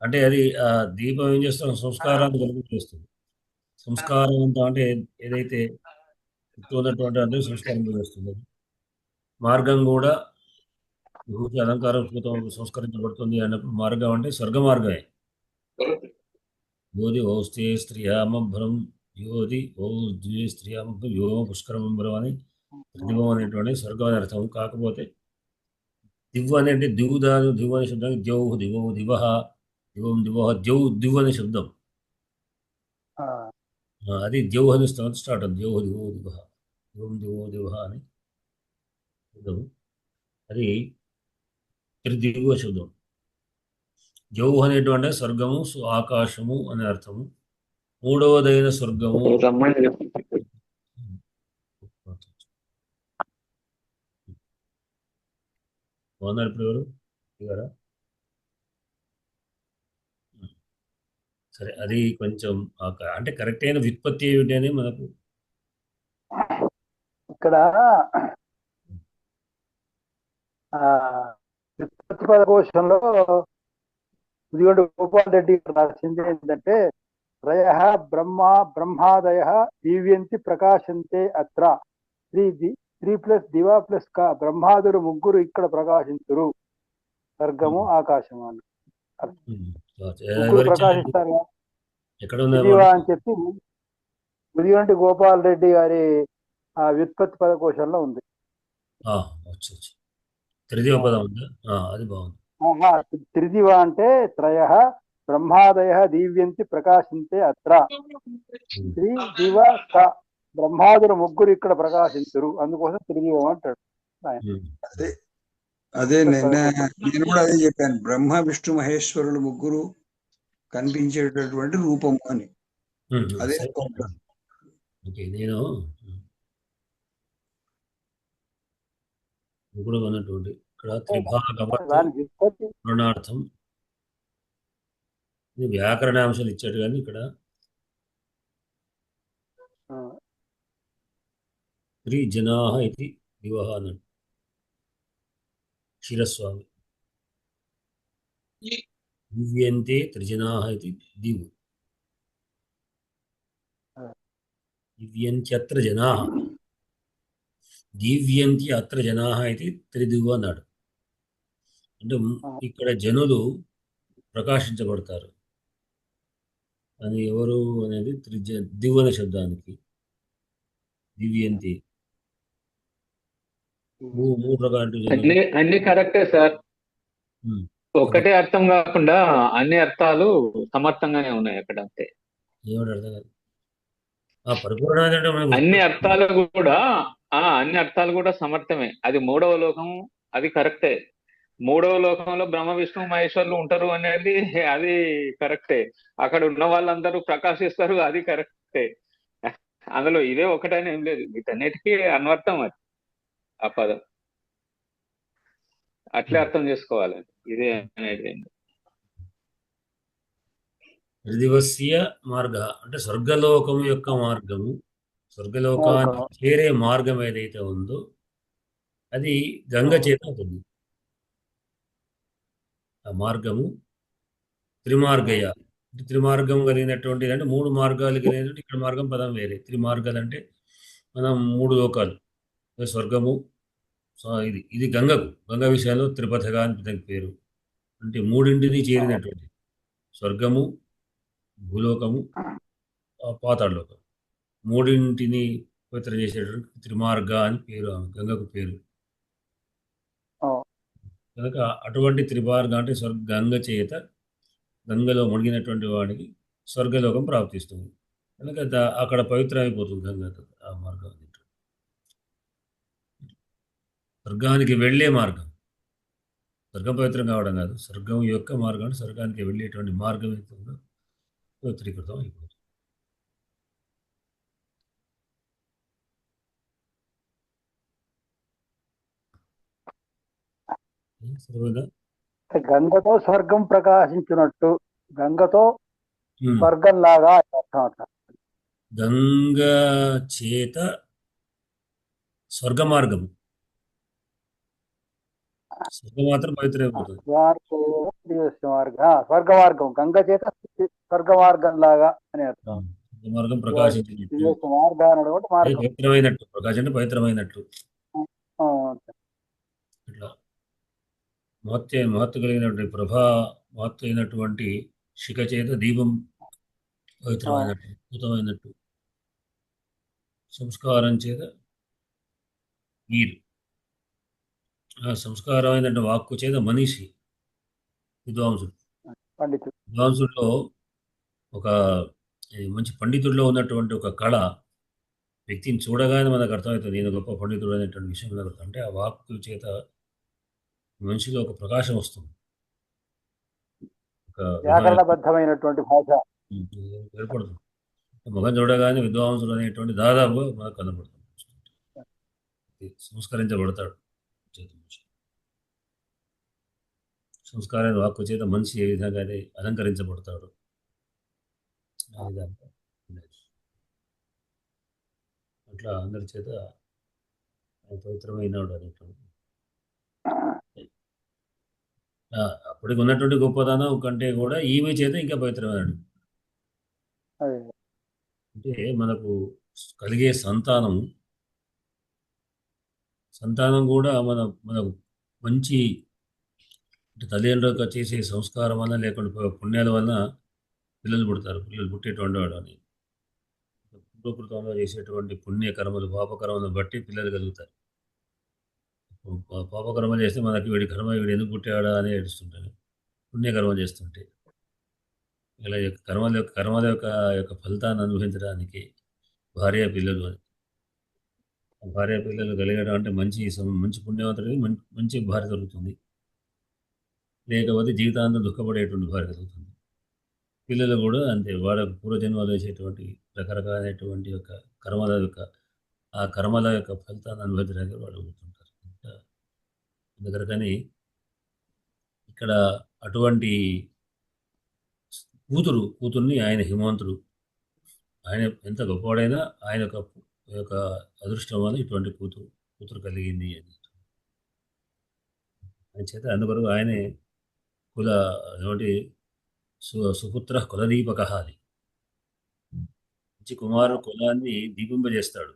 అంటే అది ఆ దీపం ఏం చేస్తాం సంస్కారాన్ని కలుగు చేస్తుంది. సంస్కారవంతం అంటే ఏదైతే ఉన్నటువంటి అంటే సంస్కారం చేస్తుంది. మార్గం కూడా విభూతి అలంకారం సంస్కరించబడుతుంది అన్నప్పుడు మార్గం అంటే స్వర్గ మార్గమే. యోధి ఓస్తే స్త్రియామభ్రం యోధి ఓ ద్వే స్త్రియామభ్రం యోగం పుష్కరమంబరం అని దివం అనేటువంటి స్వర్గం అని అర్థం. కాకపోతే దివ్వు అనేది దివుదాను దివు అనే శబ్దానికి ద్యౌ దివో దివ దివం దివో ద్యౌ దివు అనే శబ్దం. అది ద్యౌ అని స్టార్ట్ అవుతుంది. ద్యౌ దివో దివ దివం దివో దివ అని శబ్దం. అది త్రిదివ శబ్దం. ద్యౌ అనేటువంటి స్వర్గము ఆకాశము అనే అర్థము. మూడవదైన స్వర్గము రమ్మని చెప్పు. బాగున్నారు ఇప్పుడు ఎవరు ఇవారా? సరే అది కొంచెం అంటే కరెక్ట్ అయిన వ్యుత్పత్తి ఏమిటి అని మనకు ఇక్కడ ప్రతిపదకోశంలో ఇదిగోండి గోపాల్ రెడ్డి రాసింది ఏంటంటే త్రయ బ్రహ్మాదయ దీవ్యంతి ప్రకాశంతే అత్ర త్రీ ప్లస్ దివా ప్లస్ కా బ్రహ్మాదులు ముగ్గురు ఇక్కడ ప్రకాశించురు స్వర్గము ఆకాశము అని ముగ్గురు ప్రకాశిస్తారు ఎక్కడ దివా అని చెప్పి ఇదిగోండి గోపాల్ రెడ్డి గారి వ్యుత్పత్తి పదకోశంలో ఉంది. త్రిదివ పదం ఉందా? అది బాగుంది. త్రిదివ అంటే త్రయ బ్రహ్మాదయ దీవ్యంతి ప్రకాశించే అత్ర త్రి దివ బ్రహ్మాదులు ముగ్గురు ఇక్కడ ప్రకాశించరు అందుకోసం త్రిదివం అంటాడు. అదే నేను కూడా అదే చెప్పాను. బ్రహ్మ విష్ణు మహేశ్వరులు ముగ్గురు కనిపించేటటువంటి రూపము అని. అదే నేను కూడా ఉన్నటువంటి ఇక్కడ త్రిభాగవరణార్థం వ్యాకరణాంశాలు ఇచ్చాడు కానీ ఇక్కడ త్రిజనా ఇది దివహ అన్నాడు క్షీరస్వామి. దివ్యంతే త్రిజనా ఇది దివు దివ్యంత్యత్ర జనా దివ్యంతి అత్ర జనా ఇది త్రిదివు అన్నాడు. అంటే ఇక్కడ జనులు ప్రకాశించబడతారు అని ఎవరు అనేది దివ్వు అనే శబ్దానికి దివ్యంతి మూడు రకాలు అన్ని కరెక్టే సార్. ఒకటే అర్థం కాకుండా అన్ని అర్థాలు సమర్థంగానే ఉన్నాయి అక్కడ. అంతే ఏమిటి అర్థం కాదు. పరిపూర్ణ అన్ని అర్థాలు కూడా సమర్థమే. అది మూడవ లోకం, అది కరెక్టే. మూడవ లోకంలో బ్రహ్మ విష్ణు మహేశ్వరులు ఉంటారు అనేది అది కరెక్టే. అక్కడ ఉన్న వాళ్ళందరూ ప్రకాశిస్తారు, అది కరెక్టే. అందులో ఇదే ఒకటైనా ఏం లేదు, వీటన్నిటికీ అన్వర్థం అది ఆ పదం. అట్లే అర్థం చేసుకోవాలి. ఇదే అనేది త్రిదివస్య మార్గ అంటే స్వర్గలోకము యొక్క మార్గము. స్వర్గలోకానికి చేరే మార్గం ఏదైతే ఉందో అది గంగ చేత అవుతుంది. ఆ మార్గము త్రిమార్గయ. త్రిమార్గం కలిగినటువంటి అంటే మూడు మార్గాలు కలిగినటువంటి ఇక్కడ మార్గం పదం వేరే. త్రిమార్గాలు అంటే మనం మూడు లోకాలు స్వర్గము. ఇది గంగ విషయంలో త్రిపథగా అని పేరు. అంటే మూడింటిని చేరినటువంటి స్వర్గము, భూలోకము, పాతాళలోకం మూడింటిని పవిత్ర చేసేటువంటి త్రిమార్గ అని పేరు గంగకు పేరు. కనుక అటువంటి త్రిమార్గ అంటే గంగ చేత గంగలో మునిగినటువంటి వాడికి స్వర్గలోకం ప్రాప్తిస్తుంది. కనుక అక్కడ పవిత్రమైపోతుంది గంగ ఆ మార్గం. స్వర్గానికి వెళ్ళే మార్గం, స్వర్గం పవిత్రం కావడం కాదు, స్వర్గం యొక్క మార్గం, స్వర్గానికి వెళ్ళేటువంటి మార్గం అవుతుందో పవిత్రీకృతం అయిపోతుంది. సరిపోయిందా? గంగతో స్వర్గం ప్రకాశించినట్టు, గంగతో ఉమ్. స్వర్గం లాగా అర్థం అట్లా. గంగ చేత స్వర్గ మార్గం, స్వర్గం మాత్రం పవిత్రమైపోతుంది. స్వర్గ మార్గం, గంగ చేత స్వర్గ మార్గం లాగా అని అర్థం. స్వర్గ మార్గం ప్రకాశించినట్టు, మార్గం అనడం అది మార్గం. పవిత్రమైనట్టు, ప్రకాశం అంటే పవిత్రమైనట్టు. ఆ, ఇట్లా మహత్తు కలిగినటువంటి మహత్తు అయినటువంటి శిఖ చేత దీపం పవిత్రమైనట్టు, అద్భుతమైనట్టు. సంస్కారం చేత నీరు, ఆ సంస్కారమైనటువంటి వాక్కు చేత మనిషి, విద్వాంసుడు. పండితుడు. విద్వాంసుల్లో ఒక మంచి పండితుడిలో ఉన్నటువంటి ఒక కళ వ్యక్తిని చూడగానే మనకు అర్థమవుతుంది, నేను గొప్ప పండితుడు అనేటువంటి విషయం మనకు అర్థం. అంటే ఆ వాక్కు చేత మనిషిలో ఒక ప్రకాశం వస్తుంది, ఒక వ్యాకరణబద్ధమైనటువంటి భాష ఏర్పడుతుంది. ముఖం చూడగానే విద్వాంసుడు అనేటువంటి దాదాపు మనకు కనబడుతుంది. సంస్కరించబడతాడు చేత మనిషి. సంస్కారాన్ని వాక్కు చేత మనిషి ఏ విధంగా అయితే అలంకరించబడతాడు, ఆ విధంగా అట్లా అందరి చేత పవిత్రమైనవాడు అనేటువంటి అప్పటికి ఉన్నటువంటి గొప్పతనం కంటే కూడా ఈమె చేత ఇంకా పవిత్రమైనడు. అదే. అంటే మనకు కలిగే సంతానం కూడా మనకు మంచి అంటే తల్లిదండ్రులకు చేసే సంస్కారం వల్ల లేకుండా పుణ్యాల వల్ల పిల్లలు పుడతారు. పిల్లలు పుట్టేటువంటి వాడు అని పూర్వకృతంలో చేసేటువంటి పుణ్యకర్మలు పాపకర్మలను బట్టి పిల్లలు కలుగుతారు. పాపకర్మ చేస్తే మనకి వీడి కర్మ వీడు ఎందుకు పుట్టాడా అని ఏడుస్తుంటాడు పుణ్యకర్మ చేస్తుంటే. ఇలా కర్మల యొక్క ఫలితాన్ని అనుభవించడానికి భార్య పిల్లలు అని, భార్య పిల్లలు కలిగడం అంటే మంచి పుణ్యవంతుడికి మంచి భార్య దొరుకుతుంది, లేకపోతే జీవితాంతం దుఃఖపడేటువంటి భార్య కలుగుతుంది. పిల్లలు కూడా అంతే, వాడ పూర్వజన్మలో చేసేటువంటి రకరకాలైనటువంటి యొక్క కర్మల యొక్క ఫలితాన్ని అనుభవించడానికి వాళ్ళు అవుతుంటారు. అందుకని ఇక్కడ అటువంటి కూతుర్ని ఆయన హిమవంతుడు, ఆయన ఎంత గొప్పవాడైనా ఆయన యొక్క అదృష్టం వల్ల ఇటువంటి కూతురు కలిగింది అని ఆయన చేత. అందుకొరకు ఆయనే ఏమంటే సుపుత్ర కులదీపక అది మంచి కుమారుడు కులాన్ని దీపింపజేస్తాడు.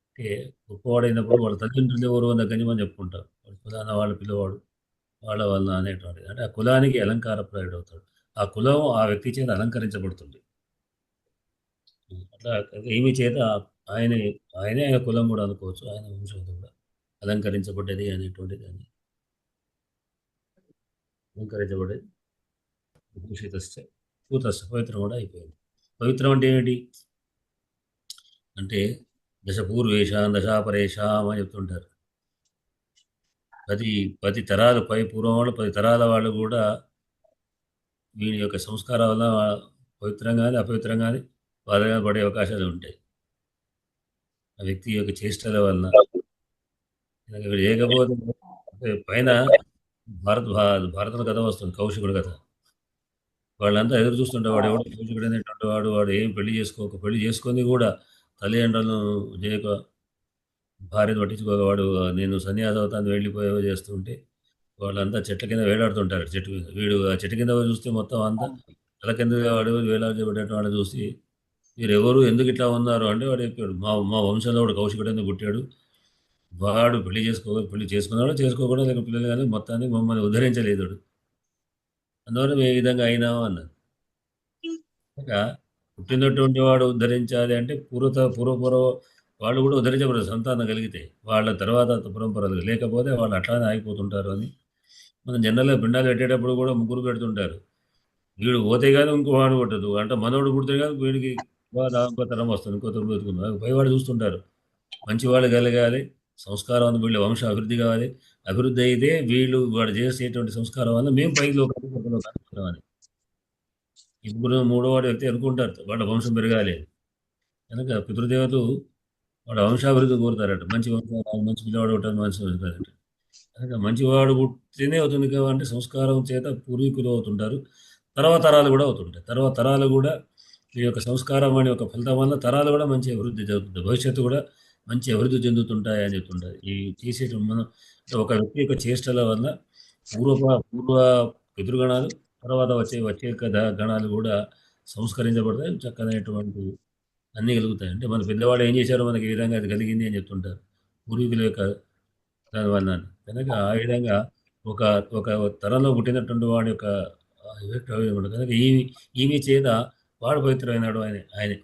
అంటే గొప్పవాడైనప్పుడు వాళ్ళ తల్లిదండ్రులు ఎవరు అని దగ్గర మనం చెప్పుకుంటాం, కులాన వాళ్ళ పిల్లవాడు వాళ్ళ వల్ల అనేటువంటి, అంటే ఆ కులానికి అలంకారప్రాయుడు అవుతాడు. ఆ కులం ఆ వ్యక్తి చేత అలంకరించబడుతుంది. అట్లా ఏమి చేత ఆయనే ఆయన కులం కూడా అనుకోవచ్చు, ఆయన వంశం కూడా అలంకరించబడ్డది అనేటువంటిది అని అలంకరించబడ్డది. భూషితస్య పూతస్య పవిత్రం కూడా అయిపోయింది. పవిత్రం అంటే ఏమిటి అంటే దశ పూర్వేషాం దశాపరేషాం అని చెప్తుంటారు. 10 తరాలు పూర్వం వాళ్ళు 10 తరాల వాళ్ళు కూడా వీని యొక్క సంస్కారం వల్ల పవిత్రంగానే అపవిత్రంగానే బాధగా పడే అవకాశాలు ఉంటాయి. ఆ వ్యక్తి యొక్క చేష్టల వలన. లేకపోతే పైన భారతం కథ వస్తుంది, కౌశికుడి కథ. వాళ్ళంతా ఎదురు చూస్తుంటే వాడు ఎవడు కౌశికుడు అనేటువంటి వాడు ఏం పెళ్లి చేసుకొని కూడా తల్లిదండ్రులను చేయక భార్యను పట్టించుకోక వాడు నేను సన్యాసవతాన్ని వెళ్ళిపోయేవో చేస్తుంటే వాళ్ళంతా చెట్ల కింద వేలాడుతుంటారు. చెట్టు మీద వీడు ఆ చెట్టు కింద చూస్తే మొత్తం అంతా తల కింద వాడు వేలాడబెట్టేట వాడు చూసి మీరు ఎవరు ఎందుకు ఇట్లా ఉన్నారు అంటే వాడు చెప్పాడు, మా వంశంలో వాడు కౌశికుడు ఎందుకు పుట్టాడు, వాడు పెళ్లి చేసుకున్నాడు చేసుకోకుండా లేక పిల్లలు కానీ మొత్తాన్ని మమ్మల్ని ఉద్ధరించలేదు, అందువల్ల మేము ఈ విధంగా అయినాము అన్నారు. పుట్టినటువంటి వాడు ఉద్ధరించాలి అంటే పూర్వ వాళ్ళు కూడా ఉద్ధరించబడరు సంతానం కలిగితే, వాళ్ళ తర్వాత పరంపరలు, లేకపోతే వాళ్ళు అట్లానే ఆగిపోతుంటారు అని. మనం జనరల్గా పిండాలు పెట్టేటప్పుడు కూడా ముగ్గురు పెడుతుంటారు, వీడు పోతే కానీ ఇంకో వాడు కొట్టదు అంటే మనోడు పుడితే కానీ వీడికి ఇంకో తరం వస్తుంది, ఇంకో తరం పెట్టుకుందాం పైవాడు చూస్తుంటారు. మంచివాళ్ళు కలగాలి, సంస్కారం వీళ్ళ వంశ అభివృద్ధి కావాలి, అభివృద్ధి అయితే వాడు చేసేటువంటి సంస్కారం వల్ల మేము పైకి లోకాన్ని. ఇప్పుడు మూడో వాడు వ్యక్తి అనుకుంటారు వాళ్ళ వంశం పెరగాలి అని. కనుక పితృదేవతలు వాళ్ళ వంశాభివృద్ధి కోరుతారట. మంచి వంశం రావాలి, మంచి పిల్లవాడు ఉంటాడు, మంచి పెరగాలంటే. కనుక మంచివాడు పుట్టినే అవుతుంది కాబట్టి సంస్కారం చేత పూర్వీకులు అవుతుంటారు. తర్వాత తరాలు కూడా అవుతుంటాయి. తర్వాత తరాలు కూడా ఈ యొక్క సంస్కారం అనే ఒక ఫలితం వల్ల తరాలు కూడా మంచి అభివృద్ధి జరుగుతుంది. భవిష్యత్తు కూడా మంచి అభివృద్ధి చెందుతుంటాయి అని చెప్తుంటారు. ఈ చేసే మనం అంటే ఒక వ్యక్తి యొక్క చేష్టల వల్ల పూర్వ పితృగణాలు, తర్వాత వచ్చే యొక్క గణాలు కూడా సంస్కరించబడతాయి. చక్కనైనటువంటి అన్నీ కలుగుతాయి. అంటే మన పెద్దవాళ్ళు ఏం చేశారో మనకి ఈ విధంగా అది కలిగింది అని చెప్తుంటారు. పూర్వీకుల యొక్క దానివల్ల. కనుక ఆ విధంగా ఒక ఒక తరంలో పుట్టినటువంటి వాడి యొక్క ఎఫెక్ట్ ఉండదు. కనుక ఈమె చేత వాడు పవిత్రమైనాడు ఆయనే.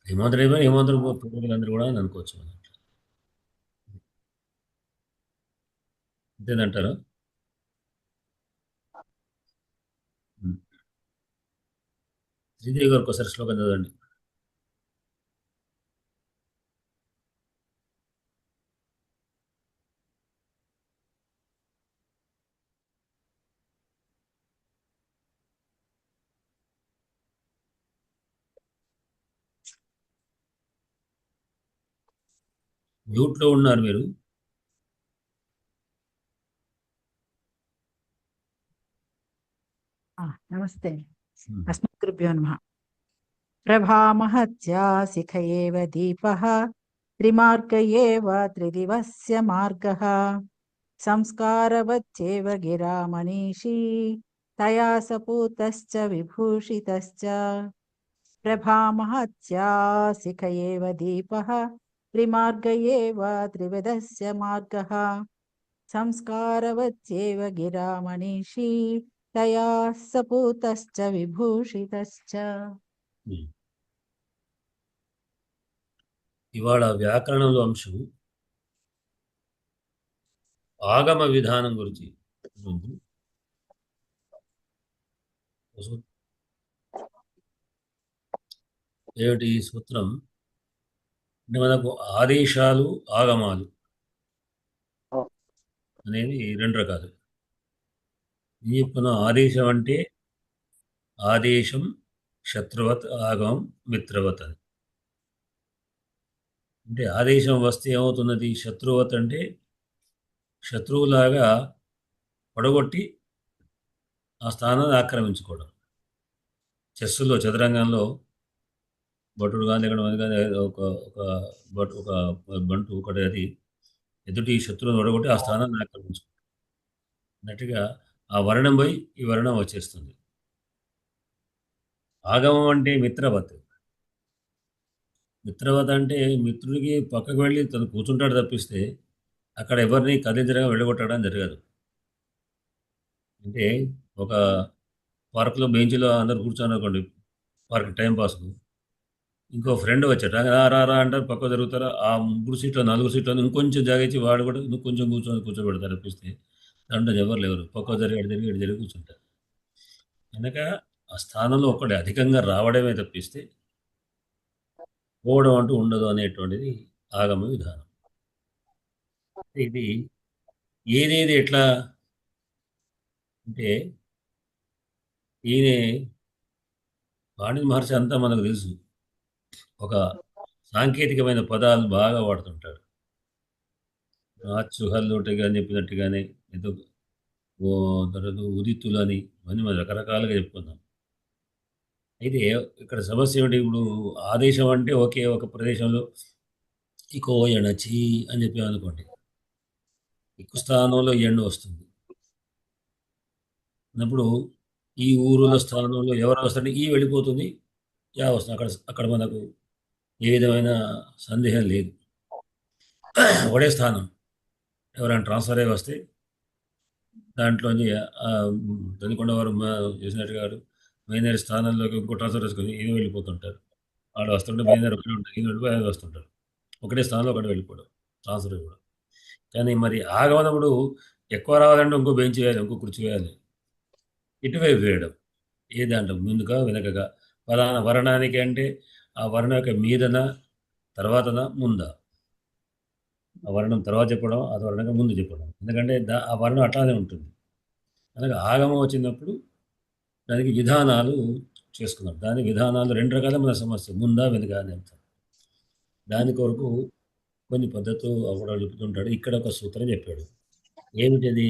హేమంతుడు పూర్వీకులందరూ కూడా అని అనుకోవచ్చు మనం. అంతేనంటారా? శ్రీదేవి గారికి ఒకసారి శ్లోకం చదవండి. మ్యూట్లో ఉన్నారు మీరు. నమస్తే. అస్మద్గురుభ్యో నమః. ప్రభామహత్యా శిఖ ఏవ దీపః త్రిమార్గ ఏవ త్రిదివస్య మార్గః సంస్కారవచ్చేవ గిరా మనీషీ తయా సపూతశ్చ విభూషితశ్చ. ప్రభామహత్యా శిఖ ఏవ దీపః త్రిమార్గ ఏవ త్రివిధస్య మార్గః సంస్కారవచ్చేవ గిరా మనీషీ తయా సపూతశ్చ విభూషితశ్చ. ఇవాళ వ్యాకరణంలో అంశం ఆగమ విధానం గురించి ఉంది. ఏమిటి ఈ సూత్రం అంటే మనకు ఆదేశాలు ఆగమాలు అనేది రెండు రకాలు. ఏం చెప్పుకున్నాం? ఆదేశం అంటే ఆదేశం శత్రువత్, ఆగమం మిత్రవత్ అని. అంటే ఆదేశం వస్తే ఏమవుతున్నది? శత్రువత్ అంటే శత్రువులాగా పడగొట్టి ఆ స్థానాన్ని ఆక్రమించుకోవడం. చెస్సులో చదరంగంలో భటుడు కానీ ఎక్కడ మంది కానీ ఒక బంటు ఒకటి అది ఎదుటి శత్రువుని పడగొట్టి ఆ స్థానాన్ని ఆక్రమించుకోవడం అన్నట్టుగా ఆ వర్ణం పోయి ఈ వర్ణం వచ్చేస్తుంది. ఆగమం అంటే మిత్రవత్. మిత్రవత్ అంటే మిత్రుడికి పక్కకు వెళ్ళి తను కూర్చుంటాడు తప్పిస్తే అక్కడ ఎవరిని కదిలించడం వెళ్ళగొట్టడం జరగదు. అంటే ఒక పార్కులో బెంచ్లో అందరు కూర్చొని అనుకోండి, పార్క్ టైం పాస్కు ఇంకో ఫ్రెండ్ వచ్చాడు, రా అంటారు, పక్క జరుగుతారు. ఆ 3 సీట్లు 4 సీట్లు ఇంకొంచెం జాగించి వాడు కూడా ఇంకొంచెం కూర్చోబెడతారు తప్పిస్తే దాంట్లో ఎవరు లేవరు. పక్క జరిగి కూర్చుంటారు. కనుక ఆ స్థానంలో ఒకటి అధికంగా రావడమే తప్పిస్తే పోవడం అంటూ ఉండదు అనేటువంటిది ఆగమ విధానం. ఇది ఏదేది ఎట్లా అంటే ఈయన పాణిని మహర్షి అంతా మనకు తెలుసు. ఒక సాంకేతికమైన పదాలు బాగా వాడుతుంటాడు. హల్లుటగా చెప్పినట్టుగానే ఏదో తర్వాత ఉదిత్తులని అని మనం రకరకాలుగా చెప్పుకుందాం. అయితే ఇక్కడ సమస్య ఏమిటి? ఇప్పుడు ఆదేశం అంటే ఒకే ఒక ప్రదేశంలో ఇకో ఎణచి అని చెప్పామనుకోండి, ఎక్కువ స్థానంలో ఎండు వస్తుంది అన్నప్పుడు ఈ ఊరుల స్థానంలో ఎవరు వస్తుంటే ఈ వెళ్ళిపోతుంది, యా వస్తుంది. అక్కడ మనకు ఏ విధమైన సందేహం లేదు. ఒకటే స్థానం ఎవరైనా ట్రాన్స్ఫర్ అయ్యి వస్తే దాంట్లోని దనికొండ వారు చేసినట్టు గారు మైనర్ స్థానంలోకి ఇంకో ట్రాన్స్ఫర్ వేసుకొని ఈయన వెళ్ళిపోతుంటారు. ఆడ వస్తుంటే మైనర్ ఒకటి ఉంటుంది, ఈయన వెళ్ళిపోయి ఆయన వస్తుంటారు. ఒకటే స్థానంలో ఒకటి వెళ్ళిపోవడం ట్రాన్స్ఫర్ కూడా. కానీ మరి ఆగమనప్పుడు ఎక్కువ రావాలంటే ఇంకో బెంచ్ వేయాలి, ఇంకో కుర్చీ వేయాలి, ఇటువైపు వేయడం. ఏ దాంట్లో ముందుగా వెనకగా ఫలానా వర్ణానికి అంటే ఆ వర్ణం యొక్క మీదన తర్వాతన ముందా, ఆ వర్ణం తర్వాత చెప్పడం, ఆ వర్ణంగా ముందు చెప్పడం. ఎందుకంటే ఆ వర్ణం అట్లానే ఉంటుంది. కనుక ఆగమం వచ్చినప్పుడు దానికి విధానాలు చేసుకున్నాం. దాని విధానాలు 2 రకాల మన సమస్య, ముందా వెనుక అని అంటాం. దాని కొరకు కొన్ని పద్ధతులు అప్పుడు చెప్తుంటాడు. ఇక్కడ ఒక సూత్రం చెప్పాడు. ఏమిటది?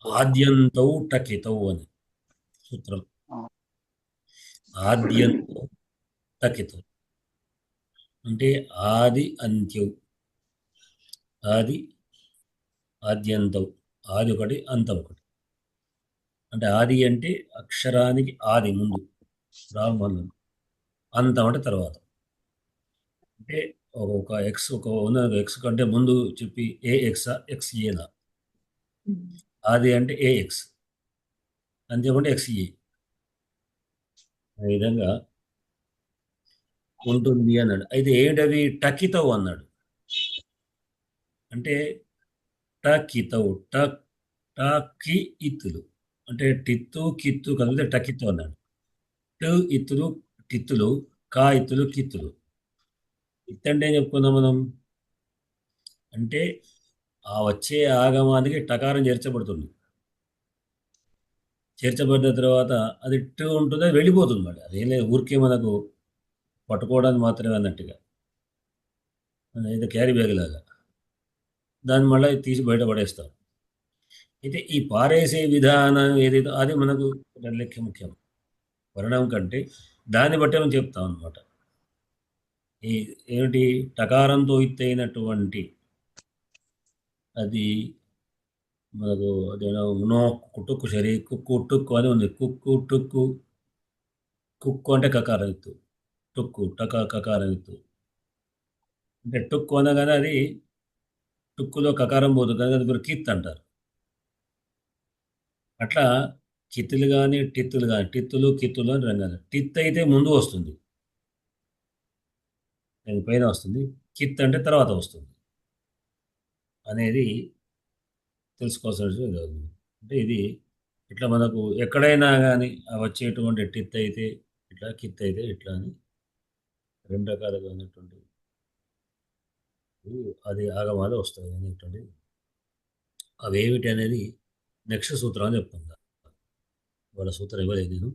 ఆద్యంతౌ టకితౌ అని సూత్రం. ఆద్యంతౌ టకితౌ అంటే ఆది అంత్యం. ఆది ఆద్యంతం. ఆది ఒకటి, అంతం ఒకటి. అంటే ఆది అంటే అక్షరానికి ఆది ముందు, బ్రాహ్మణం. అంతం అంటే తర్వాత. అంటే ఒక ఎక్స్ ఒక ఉన్న ఎక్స్ కంటే ముందు చెప్పి ఏ ఎక్సా ఎక్స్ ఏనా. ఆది అంటే ఏ ఎక్స్, అంత్యం అంటే ఎక్స్ ఏ. ఆ విధంగా ఉంటుంది అన్నాడు. అయితే ఏంటది? టకితౌ అన్నాడు. అంటే టకితౌ టకి ఇత్తులు అంటే టిత్తు కిత్తు కలిపితే టకిత్తు అన్నాడు. టు ఇత్తులు టిత్తులు, కా ఇత్తులు కిత్తులు. ఇత్తంటే ఏం చెప్పుకుందాం మనం? అంటే ఆ వచ్చే ఆగమానికి టకారం చేర్చబడుతుంది. చేర్చబడిన తర్వాత అది టు ఉంటుంది, అది వెళ్ళిపోతుంది. మరి అదేం లేదు, ఊరికే మనకు పట్టుకోవడానికి మాత్రమే అన్నట్టుగా, ఏదో క్యారీ బ్యాగ్ లాగా దాన్ని మళ్ళీ తీసి బయట పడేస్తాం. అయితే ఈ పారేసే విధానం ఏదైతే అది మనకు లెక్క ముఖ్యం. వర్ణం కంటే దాన్ని బట్టే మనం చెప్తాం అనమాట. ఈ ఏమిటి? టకారంతో ఇత్తైనటువంటి అది మనకు అదేనా నో కుట్టుక్కు సరి కుక్కు టుక్కు అని ఉంది. కుక్కు టుక్కు, కుక్కు అంటే కకారం ఎత్తు, టుక్కు కకారం ఎత్తు. అంటే టుక్కు అనగానే అది టుక్కులో కకారం పోతుంది కానీ అది మీరు కిత్ అంటారు. అట్లా కిత్తులు కానీ టిత్తులు కానీ, టిత్తులు కిత్తులు అని రంగాలు. టిత్ అయితే ముందు వస్తుంది, దాని పైన వస్తుంది. కిత్ అంటే తర్వాత వస్తుంది అనేది తెలుసుకోవాల్సిన విషయం కాదు. అంటే ఇది ఇట్లా మనకు ఎక్కడైనా కానీ వచ్చేటువంటి టిత్ అయితే ఇట్లా, కిత్ అయితే ఇట్లా అని 2 రకాలుగా ఉన్నటువంటి అది ఆగమాలు వస్తాయి అనేటువంటి. అవేమిటి అనేది నెక్స్ట్ సూత్రం అని చెప్తుందా. వాళ్ళ సూత్రం ఇవ్వలేదు నేను,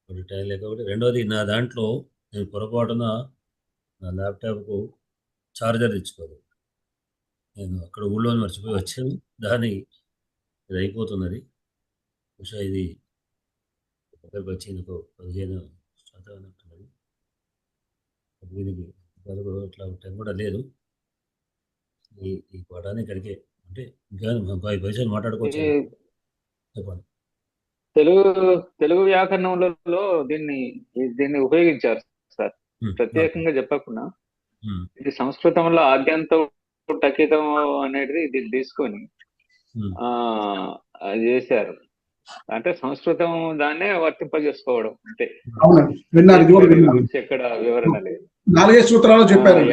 ఒకటి టైం లేక ఒకటి. రెండోది, నా దాంట్లో నేను పొరపాటున నా ల్యాప్టాప్కు ఛార్జర్ తెచ్చుకోదు. నేను అక్కడ ఊళ్ళో మర్చిపోయి వచ్చాను. దాని ఇది అయిపోతున్నది. బహుశా ఇది దగ్గరకు వచ్చి ఇంకో 15 అన్నట్టున్నది. దీనికి ఇట్లా టైం కూడా లేదు. ఈ పాఠాన్ని ఇక్కడికే అంటే ఇంకా 5 పైసలు మాట్లాడుకోవచ్చు. చెప్పండి. తెలుగు వ్యాకరణంలో దీన్ని ఉపయోగించారు సార్, ప్రత్యేకంగా చెప్పకుండా. ఇది సంస్కృతంలో ఆద్యంతం టకితం అనేది దీన్ని తీసుకొని అది చేశారు. అంటే సంస్కృతం దాన్నే వర్తింపజేసుకోవడం అంటే. ఎక్కడ వివరణ లేదు. 4 సూత్రాలు చెప్పారు.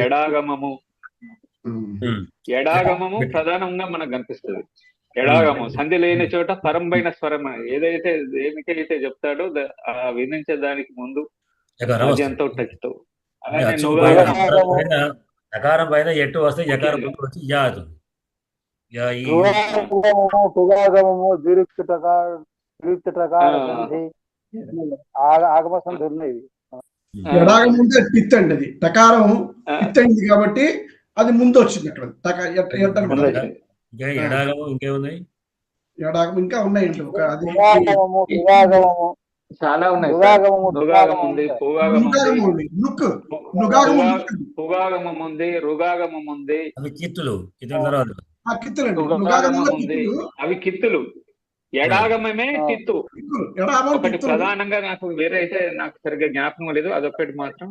ఎడాగమము ప్రధానంగా మనకు కనిపిస్తుంది. ఎడాగమం సంధి లేని చోట పరంపైన స్వరం ఏదైతే దేనికైతే చెప్తాడో వినించే దానికి ముందు ఆద్యంతో టకితో. అలాగే నకారం పైన ఎట్టు వస్తే యకారం వచ్చి యా అవుతుంది. ఆగమ సంధి ఉన్నాయి. ఎడాగం ముందే టిత్ అండి, అది టకారం టిత్ అయింది కాబట్టి అది ముందు వచ్చింది. అక్కడ ఎడాగము ఇంకేమున్నాయి? ఎడాగం ఇంకా ఉన్నాయండి. ఒక అది చాలా ఉన్నాయి. నుగాగమం ఉంది, రుగాగమం ఉంది, అవి కిత్తులు. అవి కిత్తులు. ఎడాగమమే కిత్తు ఒకటి ప్రధానంగా. నాకు వేరే అయితే నాకు సరిగ్గా జ్ఞాపకం లేదు, అదొకటి మాత్రం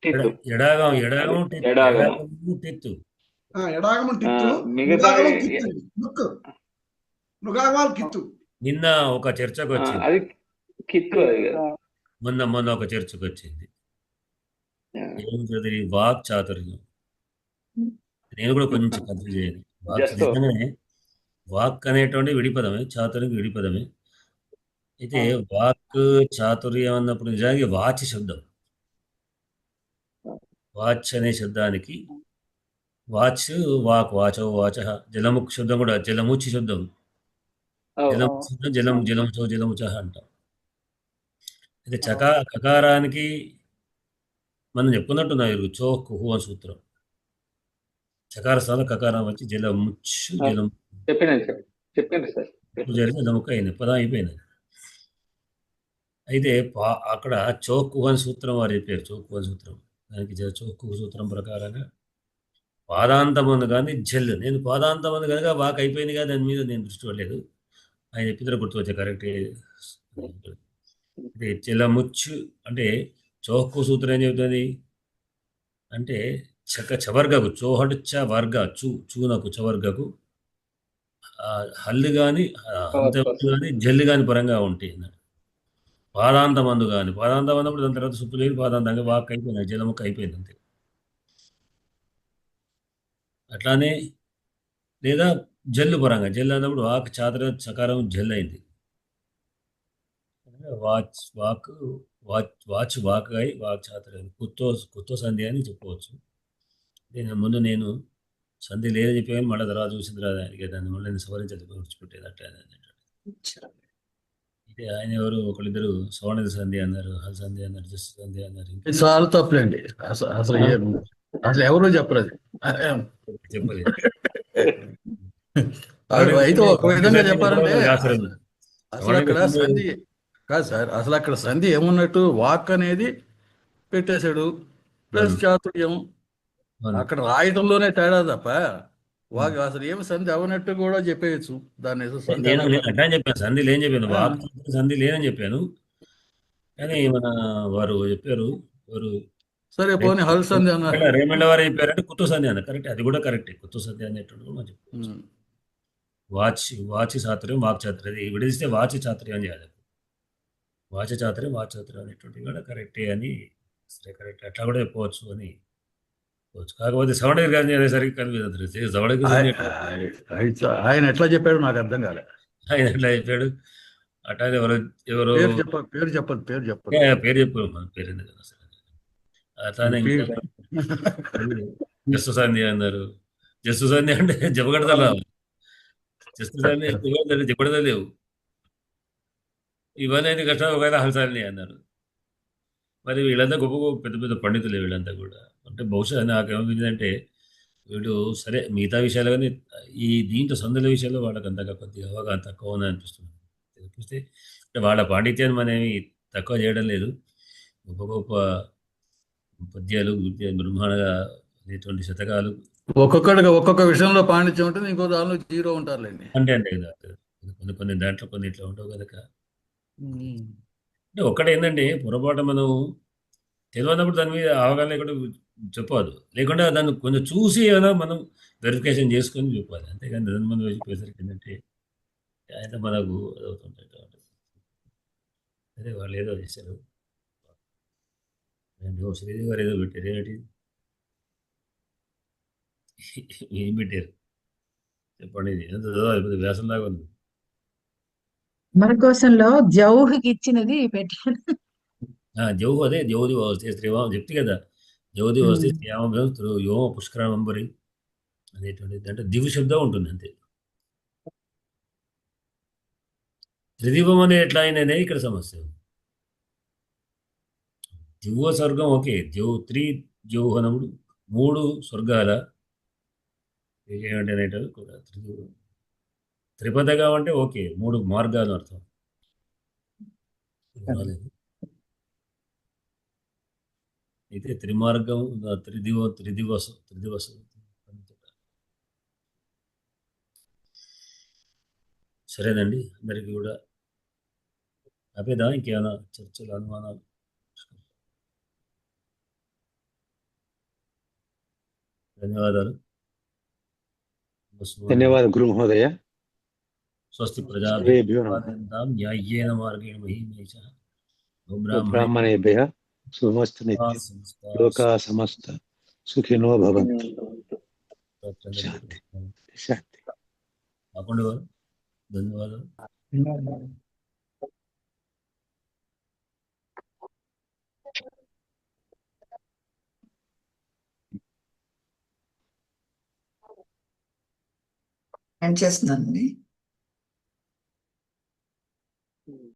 టిత్తు. మిగతా నిన్న ఒక చర్చకు వచ్చింది, అది కిత్తు. మొన్న ఒక చర్చకు వచ్చింది. ఏమిటది? వాక్ చాతుర్యం. నేను కూడా కొంచెం కన్ఫ్యూజ్ అయ్యాను. వాక్ అనేటువంటి విడిపదమే, చాతుర్యం విడిపదమే. అయితే వాక్ చాతుర్యం అన్నప్పుడు నిజానికి వాచ్ శబ్దం. వాచ్ అనే శబ్దానికి వాచ్, వాక్, వాచో వాచ. జలము శబ్దం కూడా జలముచి శబ్దం. జలం జలం జలంచో జలముచ అంటాం. అయితే కకారానికి మనం చెప్పుకున్నట్టున్నారు చో కుహు అని సూత్రం. చకార స్థానం కకారం వచ్చి జలముచ్చు జలం చెప్పండి సార్. జరిగితే నమ్మకం అయింది, పదం అయిపోయింది. అయితే అక్కడ చోక్కు అని సూత్రం వారు చెప్పారు. చోక్కు అని సూత్రం దానికి చోక్కు సూత్రం ప్రకారంగా పాదాంతమందు కానీ జల్లు, నేను పాదాంతమందు కనుక వాక్ అయిపోయింది కదా, దాని మీద నేను దృష్టి పడలేదు. ఆయన చెప్పిన గుర్తువచ్చే కరెక్ట్. అంటే జలముచ్చు అంటే చోక్కు సూత్రం ఏం చెబుతుంది అంటే చవర్గకు చోహట్ చ వర్గ చూనకు చవర్గకు హల్లు కానీ అంతమందు కానీ జల్లు కానీ పరంగా ఉంటాయి అన్నట్టు. పాదాంతమందు కానీ పాదాంతం అన్నప్పుడు దాని తర్వాత సుప్పు లేదు, పాదాంతంగా వాక్ అయిపోయింది, జలముక్క అయిపోయింది అంతే. అట్లానే లేదా జల్లు పరంగా జల్లు అన్నప్పుడు వాక్ చాతర చకారం జల్లు అయింది. వాచ్ వాక్ వాచ్ వాక్ అయి వాక్ చాతర కుత్తో సంధి అని చెప్పవచ్చు. ముందు నేను సంధి లేదని చెప్పాను, మళ్ళీ తర్వాత చూసిన తర్వాత దాన్ని మళ్ళీ నేను సవరించాలి, విడిచిపెట్టేది అట్లా. ఇది ఆయన ఎవరు ఒకళ్ళిద్దరు సవర్ణ సంధి అన్నారు, హల్ సంధి అన్నారు, జస్ట్ సంధి అన్నారు. చాలా తప్పులేండి. అసలు ఎవరు చెప్పలేదు. చెప్పలేదు. అయితే ఒక విధంగా చెప్పారంటే అసలు అక్కడ సంధి కాదు సార్, అసలు అక్కడ సంధి ఏమున్నట్టు వాక్ అనేది పెట్టేశాడు ప్లస్ చాతుర్యం, అక్కడ రాయటంలోనే తేడా తప్ప వాక్ అసలు ఏమి సంధి అవనట్టు కూడా చెప్పేయచ్చు. దాన్ని అట్లా చెప్పాను, సంధి లేని చెప్పాను, వాక్ సంధి లేదని చెప్పాను. కానీ మన వారు చెప్పారు, వారు సరే పోనీ హల్ సంధి అన్నారు, రేమండ వారు చెప్పారంటే కుత్తు సంధి అన్న. కరెక్ట్, అది కూడా కరెక్టే. కుత్తు సంధి అనేటువంటి మనం చెప్పవచ్చు. వాచ్ చాతుర్యం వాక్ చాతుర్యం విడిస్తే వాచ్ చాతుర్యం అని చేయాలి. వాచ చాతుర్యం వాచ్ చాతుర్యం అనేటువంటి కూడా కరెక్టే అని, సరే కరెక్ట్ అట్లా కూడా చెప్పవచ్చు అని చెప్పవచ్చు. కాకపోతే సవణగిరి గారిని అనేసరికి కనిపిస్తుంది. సవణగిరి ఆయన ఎట్లా చెప్పాడు నాకు అర్థం కాలే. ఆయన ఎట్లా చెప్పాడు అట్లాగే ఎవరు పేరు చెప్పదు పేరు చెప్పు, మన పేరు ఎందుకు అసలు. అట్లానే జస్సు సంధి అన్నారు. జస్సు సంధి అంటే జపగడతలు రావాలి, జస్సు సంధి జపగడతలు లేవు. ఇవన్నీ కష్టాలు ఒకవేళ హల్సాలని అన్నారు. మరి వీళ్ళంతా గొప్ప గొప్ప పెద్ద పెద్ద పండితులే వీళ్ళంతా కూడా. అంటే బహుశా నాకేమనిపించిందంటే వీళ్ళు సరే మిగతా విషయాలు కానీ ఈ దీంట్లో సందుల విషయంలో వాళ్ళకి అంతగా కొద్దిగా అవగాహన తక్కువ ఉందని అనిపిస్తుంది. చూస్తే అంటే వాళ్ళ పాండిత్యాన్ని మనమేమి తక్కువ చేయడం లేదు. గొప్ప గొప్ప పద్యాలు బ్రహ్మాండంగా అనేటువంటి శతకాలు ఒక్కొక్కడిగా ఒక్కొక్క విషయంలో పాండిత్యం ఉంటుంది, ఇంకో దానిలో జీరో ఉంటారులేండి. అంటే కొన్ని దాంట్లో కొన్ని ఇట్లా ఉండవు కనుక. అంటే ఒక్కటే ఏంటంటే పొరపాటు మనం తెలియనప్పుడు దాని మీద అవగాహన లేకుండా చెప్పదు, లేకుండా దాన్ని కొంచెం చూసి ఏమైనా మనం వెరిఫికేషన్ చేసుకొని చెప్పాలి. అంతేగాని దాని మంది వెళ్ళిపోయేసరికి ఏంటంటే ఆయన మనకు అదవుతుంటాయి. అదే వాళ్ళు ఏదో చేశారు, శ్రీదేవి గారు ఏదో పెట్టారు, ఏమిటి ఏం పెట్టారు చెప్పండి. ఎంత చదవాలి, వ్యాసంలాగా ఉంది. మన కోసంలో జౌహుకి ఇచ్చినది పెట్టాను. జౌహు అదే జౌది వస్తే శ్రీవాం చెప్తే కదా, జౌది వస్తే శ్రీయామం యోమ పుష్కరంబరి అనేటువంటిది అంటే దివ్య శబ్దం ఉంటుంది అంతే. త్రిదీపం అనే ఎట్లా అయిననే ఇక్కడ సమస్య. దివ్వ స్వర్గం ఓకే, జౌహనముడు 3 స్వర్గాల ఏమంటే త్రిపదగా అంటే ఓకే, 3 మార్గాలు అర్థం. అయితే త్రిమార్గం త్రిదివస సరేనండి. అందరికీ కూడా అపేదా ఇంకేమైనా చర్చలు అనుమానాలు? ధన్యవాదాలు. గురు మహోదయ. స్వస్తి ప్రజాభ్యో న్యాయేన మార్గేణ మహీమహీషః బ్రాహ్మణేభ్యః శుభమస్తు నిత్యం. లోకా సమస్త సుఖినో భవంతు. శాంతి. అప్పుడు ధన్యవాదాలు. ఎండ్ చేస్తున్నానండి.